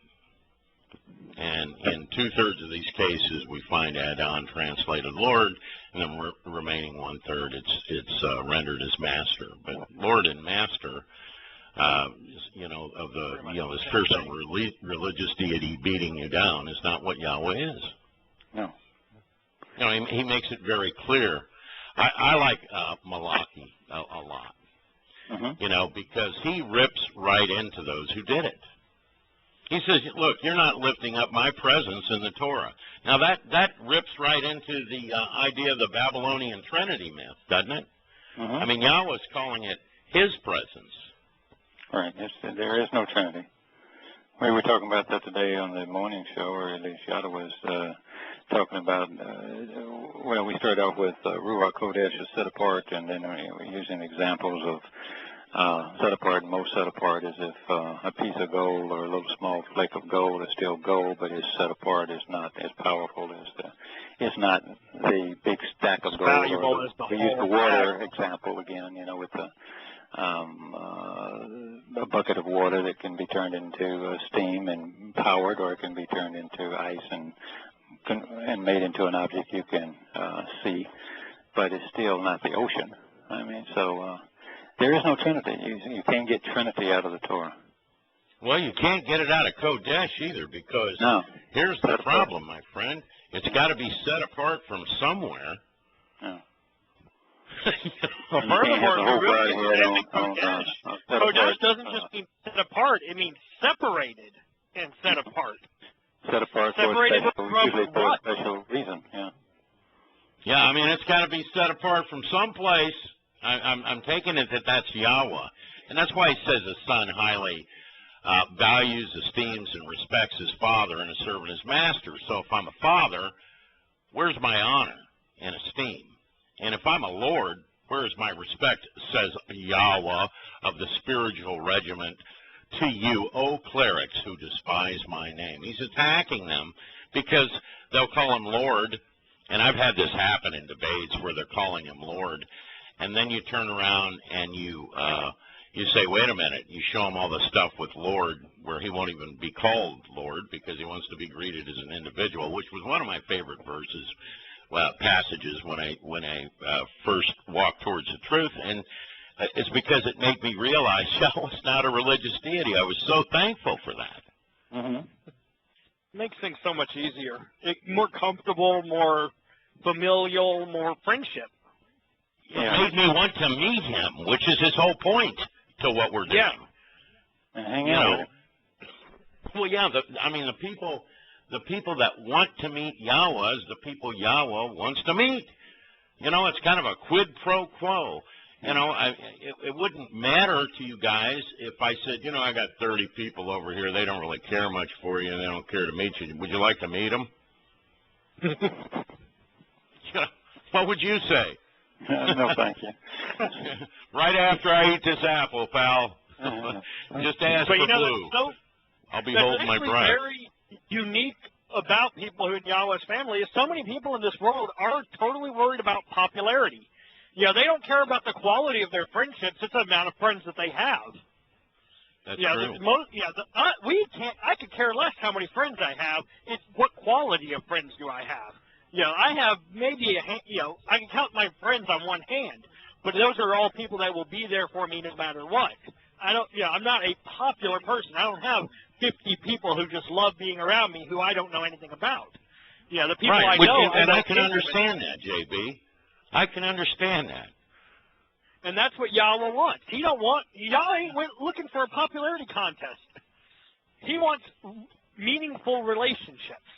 And in 2/3 of these cases, we find add-on translated Lord, and then remaining 1/3, it's rendered as Master. But Lord and Master, of the this fearsome religious deity beating you down is not what Yahweh is. No. He makes it very clear. I like Malachi a lot, because he rips right into those who did it. He says, look, you're not lifting up my presence in the Torah. Now, that rips right into the idea of the Babylonian Trinity myth, doesn't it? I mean, Yahweh's calling it his presence. Right. There is no Trinity. We were talking about that today on the morning show, or at least Yahweh was talking about, we started off with Ruach Kodesh is set apart, and then we're using examples of set apart. Most set apart is if a piece of gold or a little small flake of gold is still gold, but it's set apart is not as powerful as it's not the big stack of gold. We use the water example again, with a bucket of water that can be turned into steam and powered, or it can be turned into ice and made into an object you can see, but it's still not the ocean. I mean, so there is no Trinity. You can't get Trinity out of the Torah. Well, you can't get it out of Kodesh either, because here's the problem, my friend. It's got to be set apart from somewhere. Kodesh doesn't just mean set apart. It means separated and set apart. Set apart separated usually for what? a special reason, Yeah, I mean, it's got to be set apart from someplace. I'm taking it that that's Yahweh. And that's why he says the son highly values, esteems, and respects his father, and a servant his master. So if I'm a father, where's my honor and esteem? And if I'm a lord, where is my respect, says Yahweh of the spiritual regiment, to you, O clerics who despise my name. He's attacking them because they'll call him Lord, and I've had this happen in debates where they're calling him Lord, and then you turn around and you say, wait a minute, you show him all the stuff with Lord where he won't even be called Lord because he wants to be greeted as an individual, which was one of my favorite passages when I first walked towards the truth, and it's because it made me realize Yahweh's not a religious deity. I was so thankful for that. Makes things so much easier. More comfortable, more familial, more friendship. It made me want to meet him, which is his whole point to what we're doing. Yeah. And hang out with him. Well, yeah, the people that want to meet Yahweh is the people Yahweh wants to meet. It's kind of a quid pro quo. It wouldn't matter to you guys if I said, I got 30 people over here. They don't really care much for you, and they don't care to meet you. Would you like to meet them? What would you say? No, thank you. Right after I eat this apple, pal. Just ask for blue. I'll be holding my breath. Very unique about people who in Yahweh's family is so many people in this world are totally worried about popularity. They don't care about the quality of their friendships. It's the amount of friends that they have. That's true. I could care less how many friends I have. It's what quality of friends do I have. I have maybe I can count my friends on one hand, but those are all people that will be there for me no matter what. I'm not a popular person. I don't have 50 people who just love being around me who I don't know anything about. The people I know. And I can understand that, JB. I can understand that. And that's what Yahweh wants. Yahweh ain't looking for a popularity contest. He wants meaningful relationships.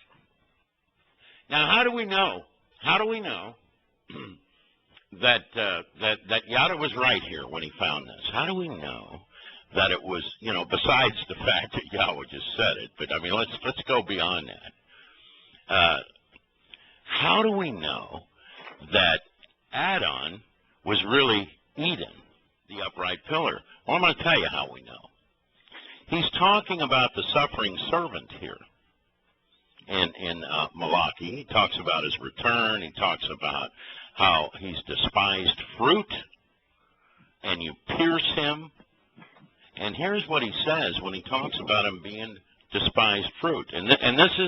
Now, how do we know? That Yahweh was right here when he found this? How do we know that it was, besides the fact that Yahweh just said it, but I mean, let's go beyond that. How do we know that Adon was really Eden, the upright pillar? Well, I'm going to tell you how we know. He's talking about the suffering servant here. In Malachi, he talks about his return. He talks about how he's despised fruit. and you pierce him. And here's what he says when he talks about him being despised fruit. And this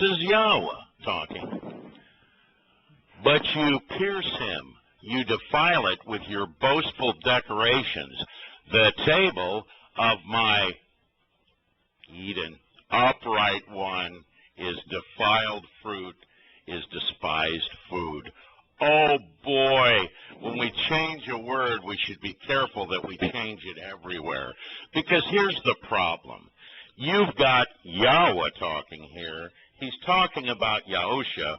is Yahweh talking. But you pierce him, you defile it with your boastful decorations. The table of my Eden, upright one, is defiled fruit, is despised food. Oh boy, when we change a word, we should be careful that we change it everywhere. Because here's the problem. You've got Yahweh talking here. He's talking about Yahusha.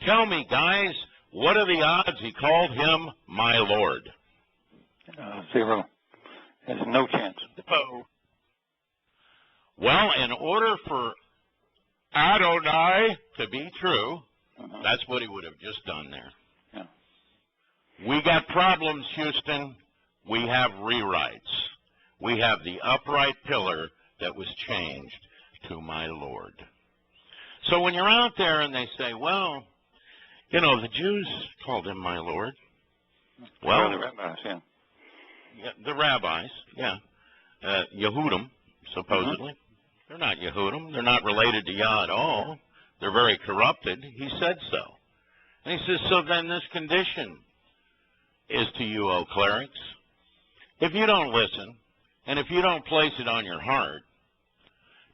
Tell me, guys, what are the odds he called him my Lord? 0. There's no chance. Oh. Well, in order for Adonai to be true, that's what he would have just done there. Yeah. We got problems, Houston. We have rewrites. We have the upright pillar that was changed to my Lord. So when you're out there and they say, well, you know, the Jews called him my Lord. Well, the rabbis, yeah. The rabbis, yeah. Yehudim, supposedly. They're not Yehudim. They're not related to Yah at all. They're very corrupted. He said so. And he says, so then this condition is to you, O clerics. If you don't listen, and if you don't place it on your heart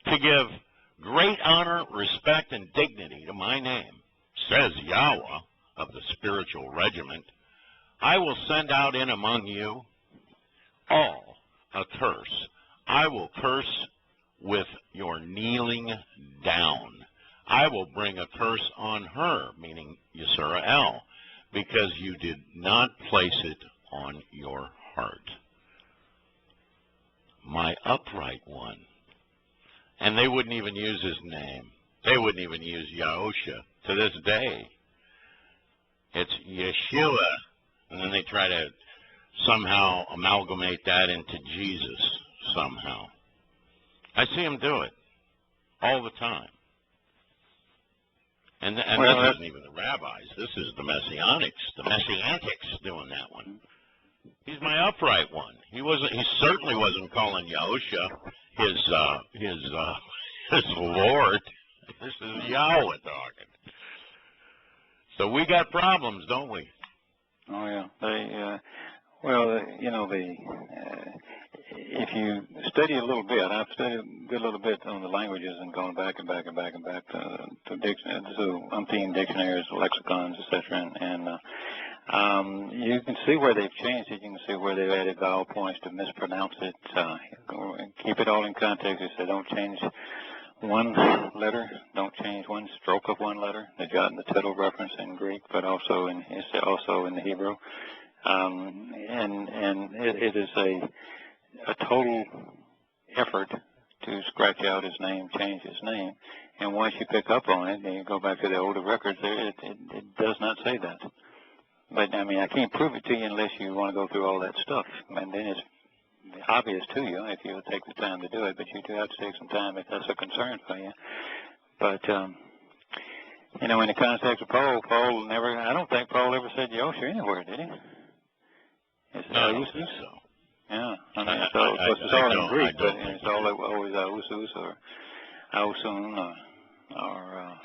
to give great honor, respect, and dignity to my name, says Yahweh of the spiritual regiment, I will send out in among you all a curse. I will curse with your kneeling down. I will bring a curse on her, meaning Yisrael, because you did not place it on your heart. My upright one. And they wouldn't even use his name. They wouldn't even use Yahusha to this day. It's Yeshua. And then they try to somehow amalgamate that into Jesus somehow. I see them do it all the time. And this isn't even the rabbis. This is the Messianics doing that one. He's my upright one. He certainly wasn't calling Yahusha his Lord. This is Yahweh talking. So we got problems, don't we? Oh yeah. If you study a little bit, I've studied a good little bit on the languages and gone back and back to umpteen dictionaries, lexicons, etc. And you can see where they've changed it. You can see where they've added vowel points to mispronounce it. Keep it all in context. They say don't change one letter, don't change one stroke of one letter. The jot and the tittle reference in Greek, but also in the Hebrew. It is a total effort to scratch out his name, change his name. And once you pick up on it, and you go back to the older records, it does not say that. But, I mean, I can't prove it to you unless you want to go through all that stuff. And then it's obvious to you if you take the time to do it, but you do have to take some time if that's a concern for you. But, in the context of Paul I don't think Paul ever said Yosha anywhere, did he? No, I don't think so. Yeah, I mean, it's all in Greek, but it's always Ausus or Ausun or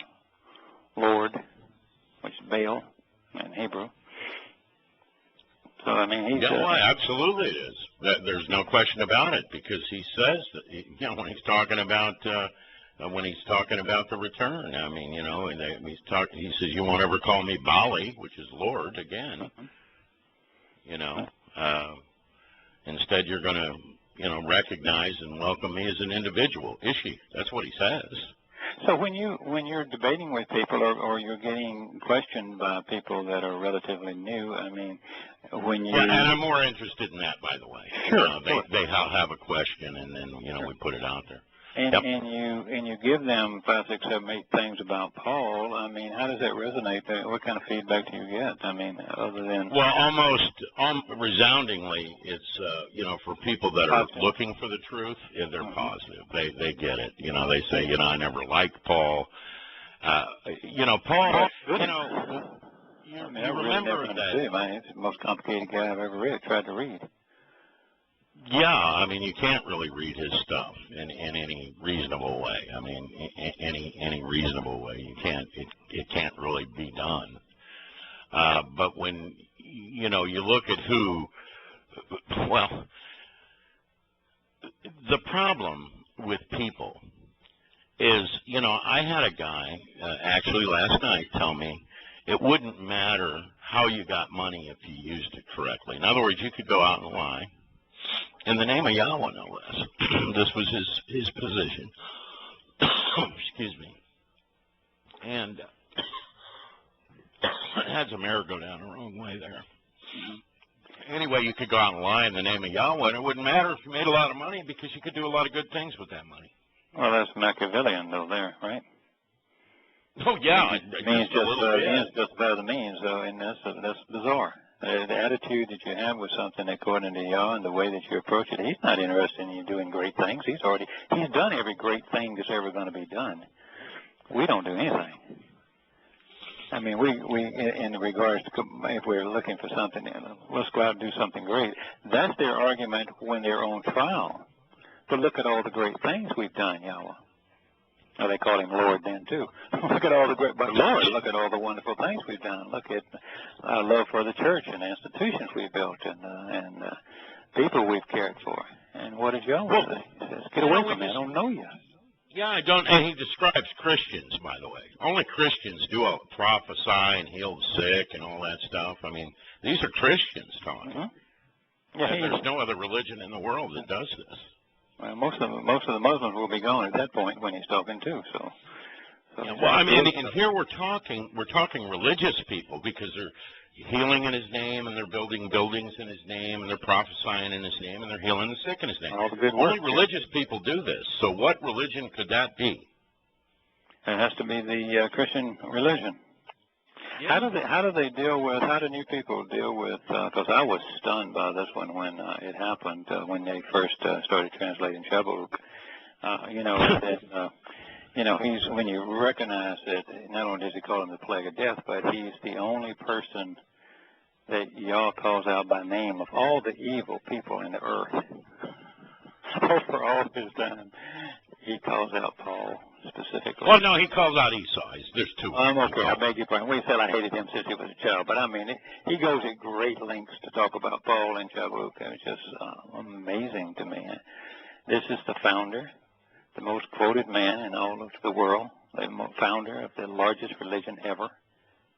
Lord, which is Baal in Hebrew. So, I mean, he's... absolutely it is. There's no question about it, because he says that, when he's talking about the return, I mean, he says, you won't ever call me Bali, which is Lord, again. Instead, you're going to, recognize and welcome me as an individual. Ishi. That's what he says. So when you're debating with people or you're getting questioned by people that are relatively new, I mean, when you... and I'm more interested in that, by the way. Sure. They have a question, and then, we put it out there. And you give them 5, 6, 7, 8 things about Paul. I mean, how does that resonate? What kind of feedback do you get? I mean, other than... Well, almost resoundingly, it's, for people that are looking for the truth, they're positive. They get it. They say, I never liked Paul. Paul, I mean, I really never understood. It's the most complicated guy I've ever tried to read. Yeah, I mean, you can't really read his stuff in any reasonable way. I mean, any reasonable way, you can't. It can't really be done. But when you look at who, well, the problem with people is, I had a guy actually last night tell me it wouldn't matter how you got money if you used it correctly. In other words, you could go out and lie in the name of Yahweh, no less. This was his position. Excuse me. And I had some air go down the wrong way there. Anyway, you could go out and lie in the name of Yahweh, and it wouldn't matter if you made a lot of money because you could do a lot of good things with that money. Well, that's Machiavellian, though, there, right? Oh, yeah. Means just about the means, though, and that's bizarre. The attitude that you have with something according to Yah and the way that you approach it, he's not interested in you doing great things. He's done every great thing that's ever going to be done. We don't do anything. I mean, we in regards to, if we're looking for something, let's go out and do something great. That's their argument when they're on trial. But look at all the great things we've done, Yahweh. Now, they call him Lord then, too. Look at all the great, but Lord, look at all the wonderful things we've done. Look at our love for the church and the institutions we've built and people we've cared for. And what did Yahweh say? He says, get away from me. I don't know you. Yeah, I don't. And he describes Christians, by the way. Only Christians do prophesy and heal the sick and all that stuff. I mean, these are Christians talking. Mm-hmm. Yeah, there's no other religion in the world that does this. Well, most of the Muslims will be gone at that point when he's talking too. So yeah, well, I mean, and here we're talking religious people because they're healing in his name and they're building buildings in his name and they're prophesying in his name and they're healing the sick in his name. All the good work. Only religious people do this. So what religion could that be? It has to be the Christian religion. Yeah. How do new people deal with, because I was stunned by this one when it happened, when they first started translating Shabbat. When you recognize that not only does he call him the plague of death, but he's the only person that Yah calls out by name of all the evil people in the earth. For all his time, he calls out Paul specifically. Well, no, he calls out Esau. There's two. Okay, I beg your pardon. We said I hated him since he was a child, but I mean, he goes at great lengths to talk about Paul and Shabbat. It's just amazing to me. This is the founder, the most quoted man in all of the world, the founder of the largest religion ever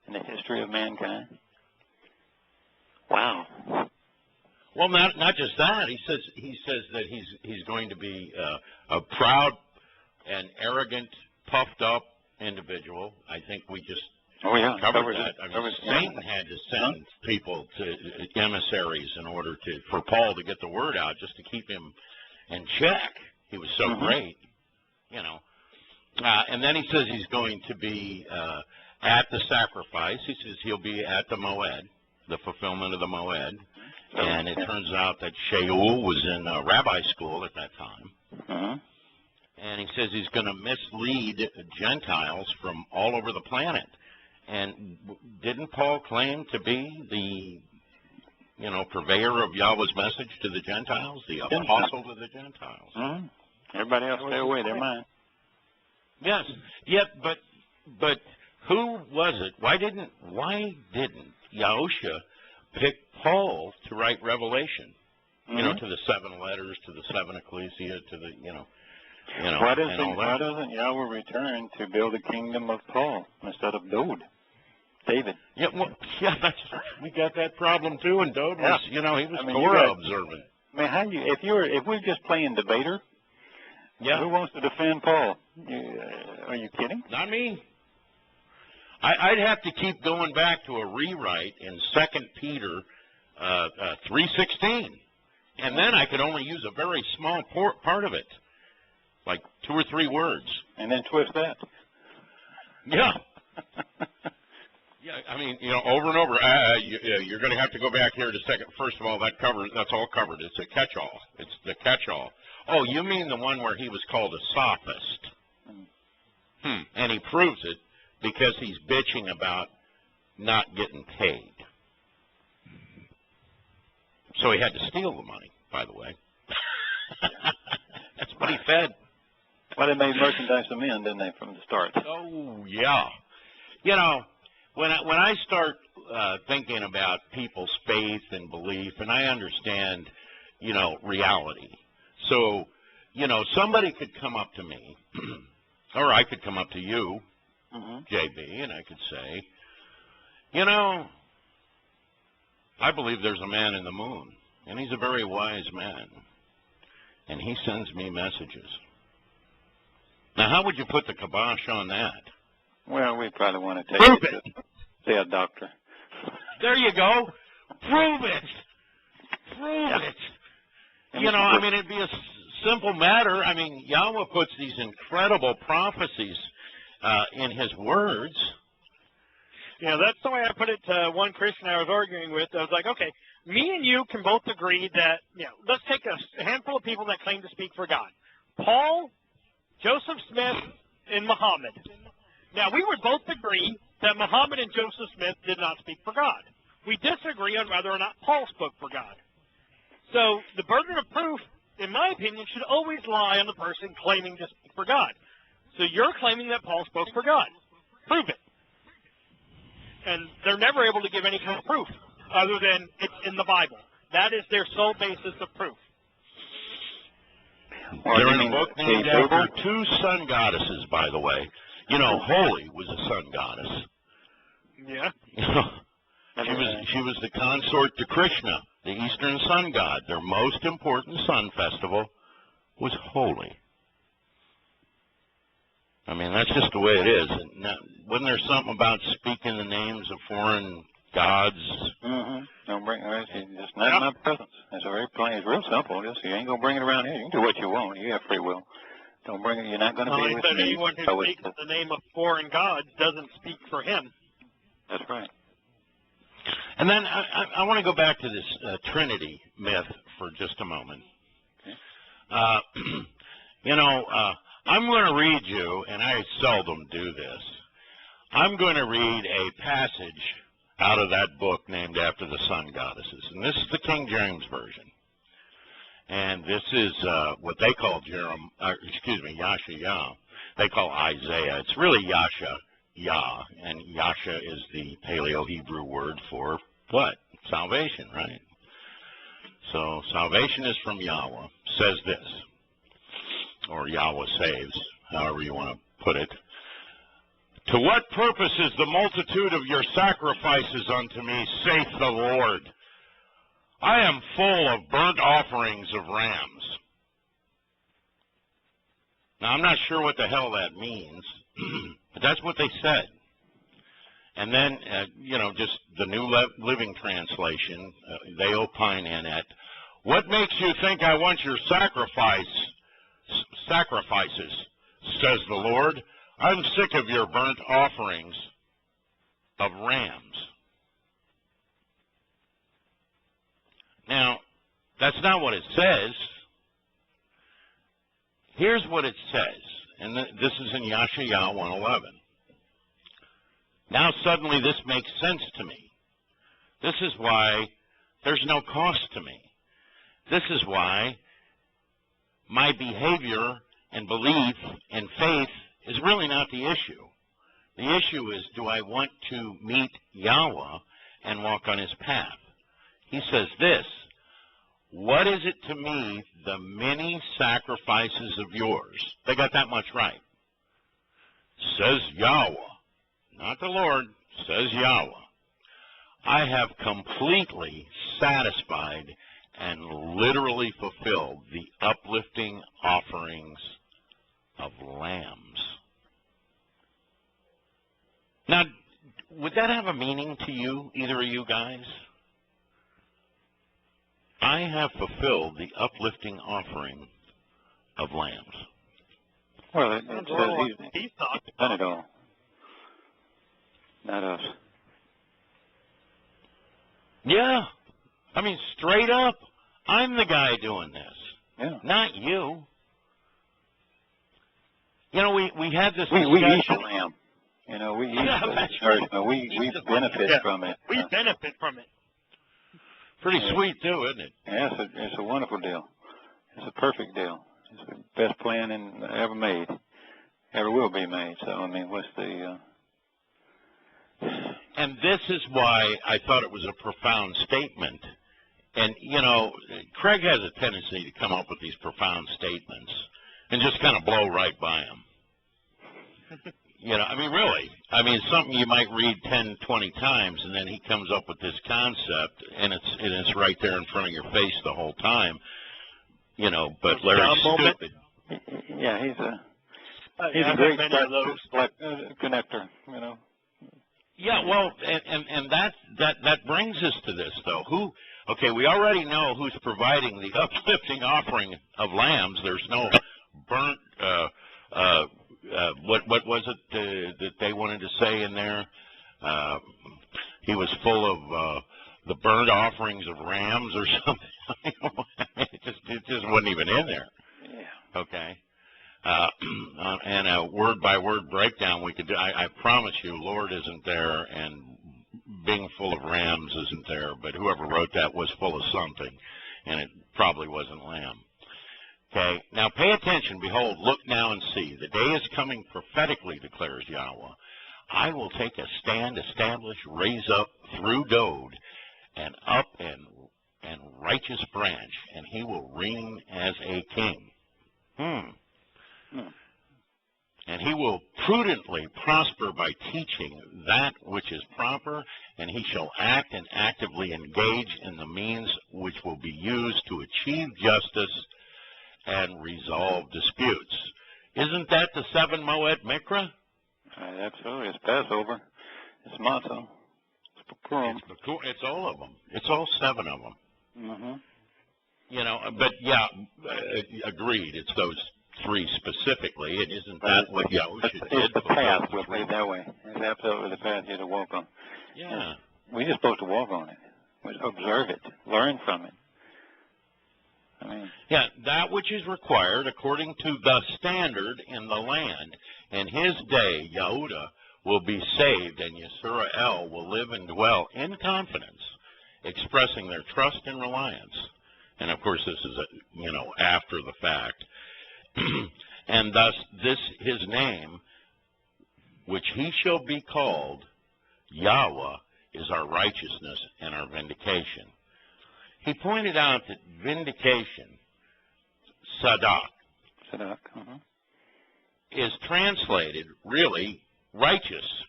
in the history of mankind. Wow. Well, not just that. He says that he's going to be a proud and arrogant, puffed up individual. I think we just covered that. I mean, Satan had to send people to emissaries in order for Paul to get the word out, just to keep him in check. He was so great, and then he says he's going to be at the sacrifice. He says he'll be at the Moed, the fulfillment of the Moed. And it turns out that Shaul was in rabbi school at that time. And he says he's going to mislead Gentiles from all over the planet. And didn't Paul claim to be the, purveyor of Yahweh's message to the Gentiles, the apostle to the Gentiles? Everybody else stay away, they're mine. Yes. Yeah, but who was it? Why didn't Yahusha pick Paul to write Revelation? To the 7 letters, to the 7 ecclesia, to the, Why doesn't Yahweh return to build a kingdom of Paul instead of David? Yeah, we got that problem too, and Dode was, he was Torah observant. I mean, if we're just playing debater, who wants to defend Paul? Are you kidding? Not me. I'd have to keep going back to a rewrite in 2 Peter 3:16, and then I could only use a very small part of it, like 2 or 3 words. And then twist that. Yeah. Yeah, I mean, over and over, you're going to have to go back here to second. First of all, that's all covered. It's a catch-all. It's the catch-all. Oh, you mean the one where he was called a sophist? And he proves it because he's bitching about not getting paid. So he had to steal the money, by the way. That's what he fed. Well, they made merchandise of men, didn't they, from the start? Oh, yeah. You know, when I start thinking about people's faith and belief, and I understand, you know, reality. So, you know, somebody could come up to me, or I could come up to you, JB, and I could say, you know, I believe there's a man in the moon, and he's a very wise man, and he sends me messages. Now, how would you put the kibosh on that? Well, we probably want to take it to see a doctor. There you go. Prove it. Prove it. You know, I mean, it'd be a simple matter. I mean, Yahweh puts these incredible prophecies in his words. You know, that's the way I put it to one Christian I was arguing with. I was like, okay, me and you can both agree that, you know, let's take a handful of people that claim to speak for God. Paul, Joseph Smith, and Muhammad. Now, we would both agree that Muhammad and Joseph Smith did not speak for God. We disagree on whether or not Paul spoke for God. So the burden of proof, in my opinion, should always lie on the person claiming to speak for God. So you're claiming that Paul spoke for God. Prove it. And they're never able to give any kind of proof other than it's in the Bible. That is their sole basis of proof. They're in a book named after two sun goddesses, by the way. You know, Holy was a sun goddess. Yeah. She was the consort to Krishna, the Eastern sun god. Their most important sun festival was Holy. I mean, that's just the way it is. And now, wasn't there something about speaking the names of foreign gods? Don't bring it. Just not in my presence. It's very plain. It's real simple. Just you ain't gonna bring it around here. You can do what you want. You have free will. Don't bring it. You're not going to be with me. Anyone who speaks in the name of foreign gods doesn't speak for him. That's right. And then I want to go back to this Trinity myth for just a moment. You know, I'm going to read you, and I seldom do this, I'm going to read a passage out of that book named after the sun goddesses. And this is the King James Version. And this is what they call Yasha-Yah. They call Isaiah. It's really Yasha-Yah. And Yasha is the Paleo-Hebrew word for what? Salvation, right? So salvation is from Yahweh. Says this. Or Yahweh saves, however you want to put it. To what purpose is the multitude of your sacrifices unto me, saith the Lord? I am full of burnt offerings of rams. Now, I'm not sure what the hell that means, but that's what they said. And then, you know, just the New Living Translation, they opine in it. What makes you think I want your sacrifices, says the Lord? I'm sick of your burnt offerings of rams. Now, that's not what it says. Here's what it says, and this is in Yasha-Yah 1:11. Now suddenly this makes sense to me. This is why there's no cost to me. This is why my behavior and belief and faith is really not the issue. The issue is, do I want to meet Yahweh and walk on his path? He says this, what is it to me, the many sacrifices of yours? They got that much right. Says Yahweh, not the Lord, says Yahweh. I have completely satisfied and literally fulfilled the uplifting offerings of lambs. Now, would that have a meaning to you, either of you guys? I have fulfilled the uplifting offering of lambs. Well, it says he's done it all. Not us. Yeah. I mean, straight up, I'm the guy doing this. Yeah. Not you. You know, we had this we eat the lamb. You know, we use nourishment. We benefit from it. We benefit from it. Pretty sweet too, isn't it? Yeah, it's a wonderful deal. It's a perfect deal. It's the best plan ever made, ever will be made. So, I mean, what's the... And this is why I thought it was a profound statement. And, you know, Craig has a tendency to come up with these profound statements and just kind of blow right by them. You know, I mean, really. I mean, it's something you might read 10, 20 times, and then he comes up with this concept, and it's right there in front of your face the whole time. You know, but Larry's stupid. Yeah, he's a great connector, you know. Yeah, well, and that brings us to this, though. Okay, we already know who's providing the uplifting offering of lambs. There's no burnt, what was it that they wanted to say in there? He was full of the burnt offerings of rams or something. It just wasn't even in there. Yeah. Okay. And a word-by-word breakdown we could do. I promise you, Lord isn't there, and being full of rams isn't there, but whoever wrote that was full of something, and it probably wasn't lamb. Okay, now pay attention. Behold, look now and see. The day is coming prophetically, declares Yahweh. I will take a stand, establish, raise up through Dode, and up and righteous branch, and he will reign as a king. And he will prudently prosper by teaching that which is proper, and he shall act and actively engage in the means which will be used to achieve justice and resolve disputes. Isn't that the 7 Moed Mikra? Absolutely. It's Passover. It's Matzah. It's Purim. It's all of them. It's all 7 of them. Mm-hmm. You know, but yeah, agreed. It's those 3 specifically. It isn't that what Yahusha did? It's the path. We'll put it that way. It's absolutely the path you're to walk on. Yeah. We're just supposed to walk on it. We observe it. Learn from it. I mean, yeah, that which is required according to the standard in the land. And his day, Yehudah, will be saved, and Yisrael will live and dwell in confidence, expressing their trust and reliance. And, of course, this is, after the fact. And thus, his name, which he shall be called, Yahweh, is our righteousness and our vindication. He pointed out that vindication, Sadak, is translated, really, righteous.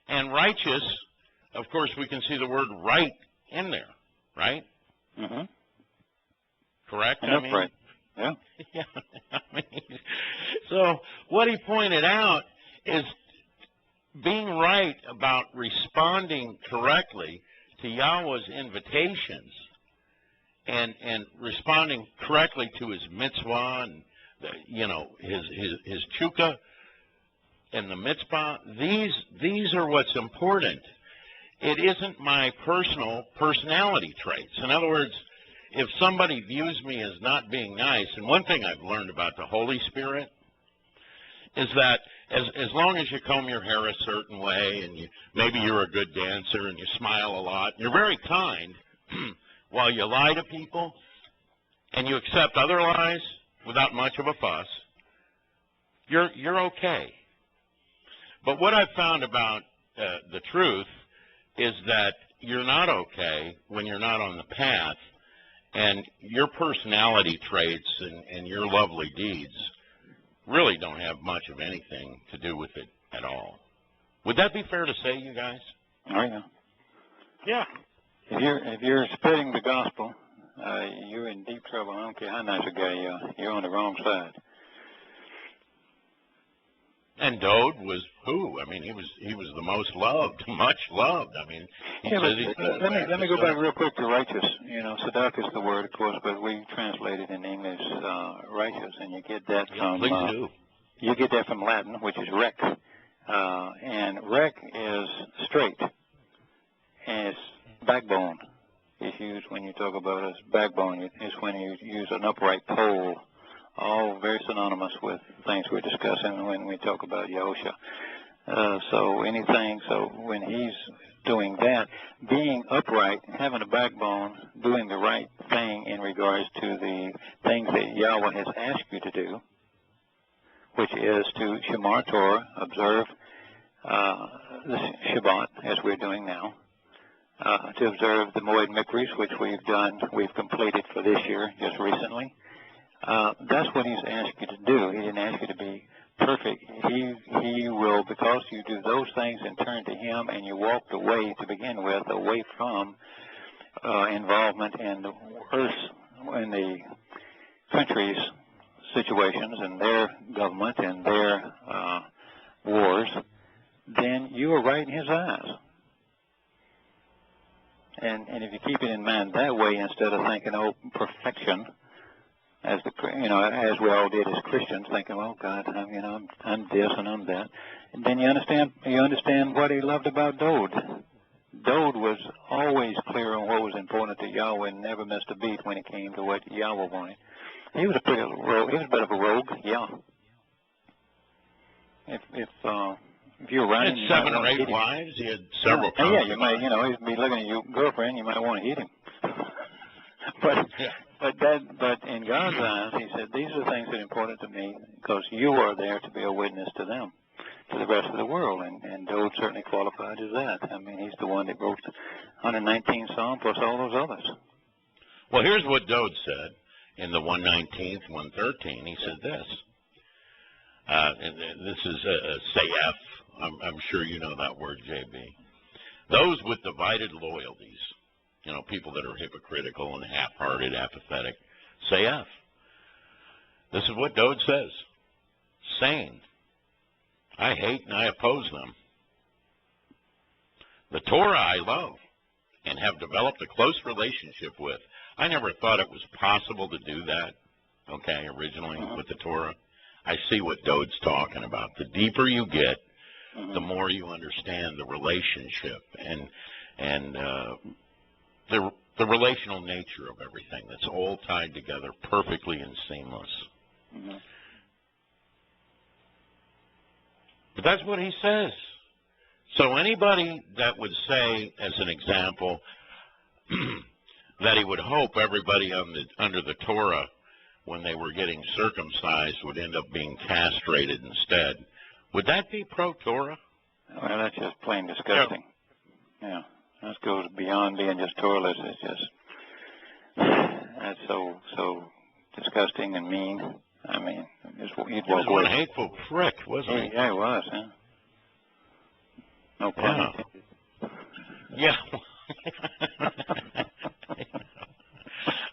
And righteous, of course, we can see the word right in there, right? Mm-hmm. Correct? Right. Yeah. Yeah. So what he pointed out is being right about responding correctly to Yahweh's invitations and responding correctly to his mitzvah and his chukah and the mitzvah. These are what's important. It isn't my personality traits. In other words, if somebody views me as not being nice, and one thing I've learned about the Holy Spirit is that as long as you comb your hair a certain way and maybe you're a good dancer and you smile a lot, and you're very kind while you lie to people and you accept other lies without much of a fuss, you're okay. But what I've found about the truth is that you're not okay when you're not on the path, and your personality traits and your lovely deeds really don't have much of anything to do with it at all. Would that be fair to say, you guys? Oh, yeah. Yeah. If you're spreading the gospel, you're in deep trouble. I don't care how nice a guy you are. You're on the wrong side. And Dode was who? I mean, he was the most loved, much loved. I mean, let me go back real quick to righteous. Sadak is the word, of course, but we translate it in English righteous, and you get that from please do. You get that from Latin, which is rec, and rec is straight, and it's backbone. It's used when you talk about a backbone. It's when you use an upright pole. All very synonymous with things we're discussing when we talk about Yahusha. So when he's doing that, being upright, having a backbone, doing the right thing in regards to the things that Yahweh has asked you to do, which is to Shamar Torah, observe the Shabbat, as we're doing now, to observe the Moed Mikris, which we've completed for this year just recently. That's what he's asked you to do. He didn't ask you to be perfect. He will, because you do those things and turn to him and you walked away to begin with, away from involvement in the the country's situations and their government and their wars, then you are right in his eyes. And if you keep it in mind that way, instead of thinking, oh, perfection, as we all did as Christians, thinking, oh God, I'm this and I'm that, and then you understand what he loved about Dode. Dode was always clear on what was important to Yahweh and never missed a beat when it came to what Yahweh wanted. He was a bit of a rogue, yeah. If you're running, he had 7 or 8 wives. He had several. Yeah, you might, he'd be looking at your girlfriend. You might want to hit him. But in God's eyes, he said, these are the things that are important to me because you are there to be a witness to them, to the rest of the world. And Dode certainly qualified as that. I mean, he's the one that wrote 119 Psalm plus all those others. Well, here's what Dode said in the 119th, 113. He said this. And this is a sayef. I'm sure you know that word, JB. Those with divided loyalties, people that are hypocritical and half-hearted, apathetic, sayef. This is what Dode says. Saying, I hate and I oppose them. The Torah I love and have developed a close relationship with. I never thought it was possible to do that, originally with the Torah. I see what Dode's talking about. The deeper you get, the more you understand the relationship and the relational nature of everything. That's all tied together perfectly and seamless. But that's what he says. So anybody that would say, as an example, that he would hope everybody under the Torah, when they were getting circumcised, would end up being castrated instead, would that be pro-Torah? Well, that's just plain disgusting. Yeah, that goes beyond being just Torah-less. It's just, that's so disgusting and mean. I mean, he was one hateful prick, wasn't he? Yeah, he was, huh? No pun. Yeah.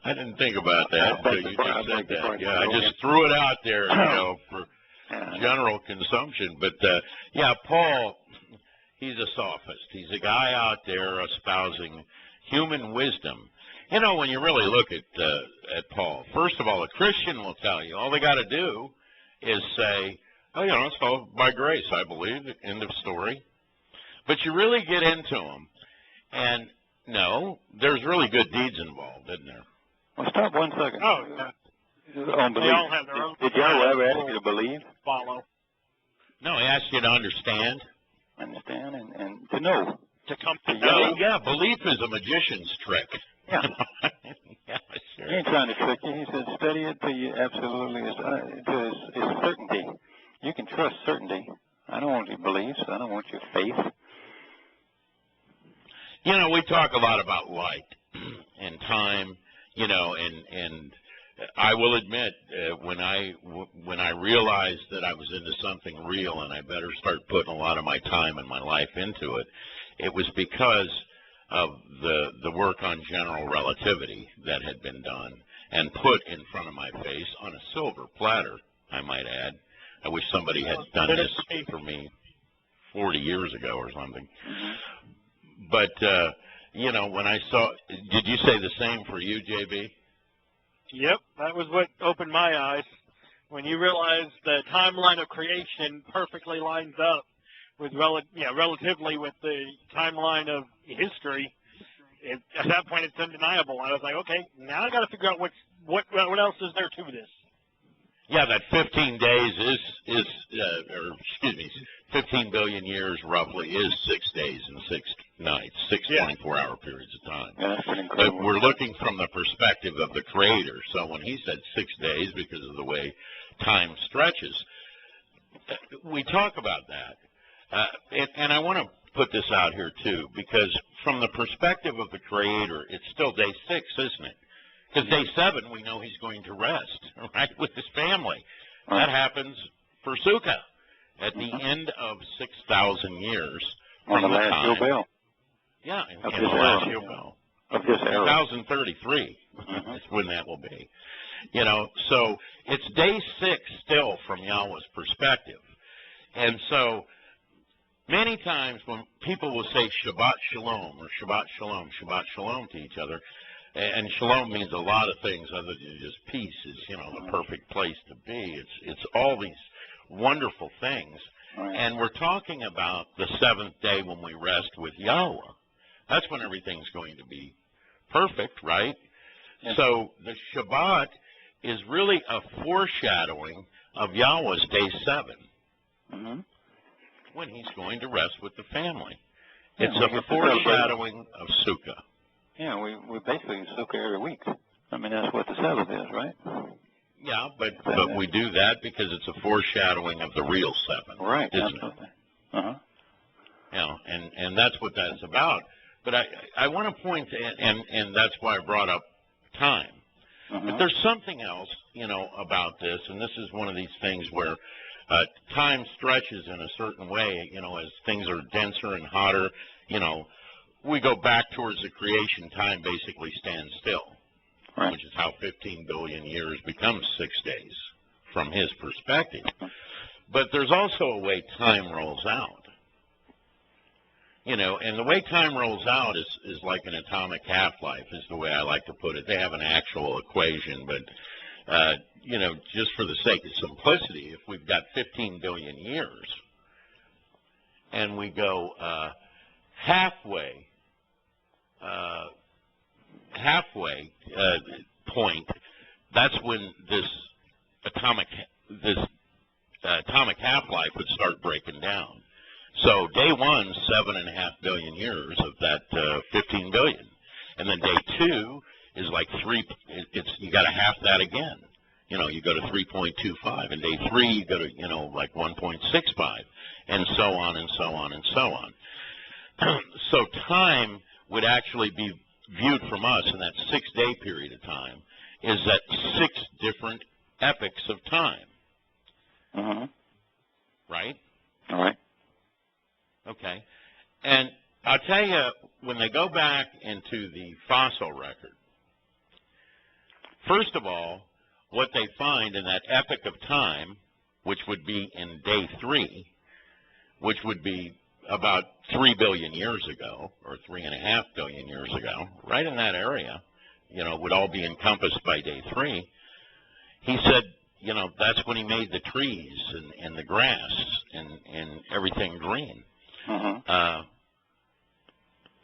I didn't think about that until you just said that. Yeah, I just threw it out there, for general consumption. But, Paul, he's a sophist. He's a guy out there espousing human wisdom. When you really look at Paul, first of all, a Christian will tell you all they got to do is say, oh, it's all by grace, I believe, end of story. But you really get into them, and no, there's really good deeds involved, isn't there? Well, stop 1 second. Oh, yeah. They all have their own. Did Yahweh ever ask you to believe? Follow. No, he asked you to understand. Understand and to know. To come to know. know. Yeah, belief is a magician's trick. Yeah. Yeah, sure. He ain't trying to trick you. He said, study it till you absolutely is certainty. You can trust certainty. I don't want your beliefs. I don't want your faith. We talk a lot about light and time, and I will admit, when I realized that I was into something real and I better start putting a lot of my time and my life into it, it was because of the work on general relativity that had been done and put in front of my face on a silver platter, I might add. I wish somebody had done this for me 40 years ago or something. But, when I saw, did you say the same for you, JB? Yep, that was what opened my eyes. When you realize the timeline of creation perfectly lines up with relatively with the timeline of history, at that point it's undeniable. I was like, okay, now I got to figure out what else is there to this. Yeah, that 15 days is 15 billion years roughly is 6 days and 6 nights, 6 24-hour periods of time. Yeah, that's pretty incredible. But we're looking from the perspective of the Creator. So when he said 6 days because of the way time stretches, we talk about that. And I want to put this out here too, because from the perspective of the Creator, it's still day 6, isn't it? Because day 7, we know he's going to rest, right, with his family. That happens for Sukkah at the end of 6,000 years from the the last time. Yubel. Yeah, Of in this the last era. Yubel. Of this era. 2033 is when that will be. You know, so it's day 6 still from Yahweh's perspective. And so many times when people will say Shabbat Shalom or Shabbat Shalom, Shabbat Shalom to each other, and Shalom means a lot of things other than just peace, is, you know, the perfect place to be. It's all these wonderful things. Right. And we're talking about the 7th day when we rest with Yahweh. That's when everything's going to be perfect, right? Yes. So the Shabbat is really a foreshadowing of Yahweh's day 7, when he's going to rest with the family. Yeah, It's we a get to foreshadowing of Sukkah. Yeah, we basically Sukkah every week. I mean, that's what the Sabbath is, right? Yeah, but we do that because it's a foreshadowing of the real 7, Right, isn't absolutely. it? You know, and that's what that's about. But I want to point to, and that's why I brought up time. But there's something else, you know, about this, and this is one of these things where time stretches in a certain way, you know, as things are denser and hotter, you know, we go back towards the creation, time basically stands still, Right. which is how 15 billion years becomes 6 days from his perspective. But there's also a way time rolls out. You know, and the way time rolls out is like an atomic half-life, is the way I like to put it. They have an actual equation, but, you know, just for the sake of simplicity, if we've got 15 billion years and we go halfway point, that's when this atomic half-life would start breaking down. So day 1, 7.5 billion years of that 15 billion, and then day 2 is like 3. You got to half that again. You know, you go to 3.25, and day 3 you go to, you know, like 1.65, and so on and so on and so on. So time would actually be viewed from us in that 6-day period of time is that 6 different epochs of time. Right? All right. Okay. And I'll tell you, when they go back into the fossil record, first of all, what they find in that epoch of time, which would be in day 3, which would be about 3 billion years ago, or 3.5 billion years ago, right in that area, you know, would all be encompassed by day 3. He said, you know, that's when he made the trees and the grass and everything green.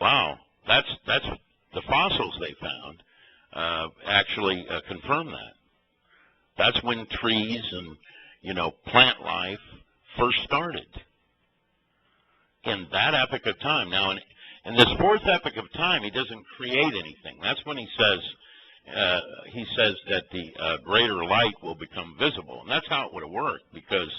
Wow, that's the fossils they found actually confirm that. That's when trees and, you know, plant life first started in that epoch of time. Now, in this 4th epoch of time, he doesn't create anything. That's when he says that the greater light will become visible, and that's how it would have worked, because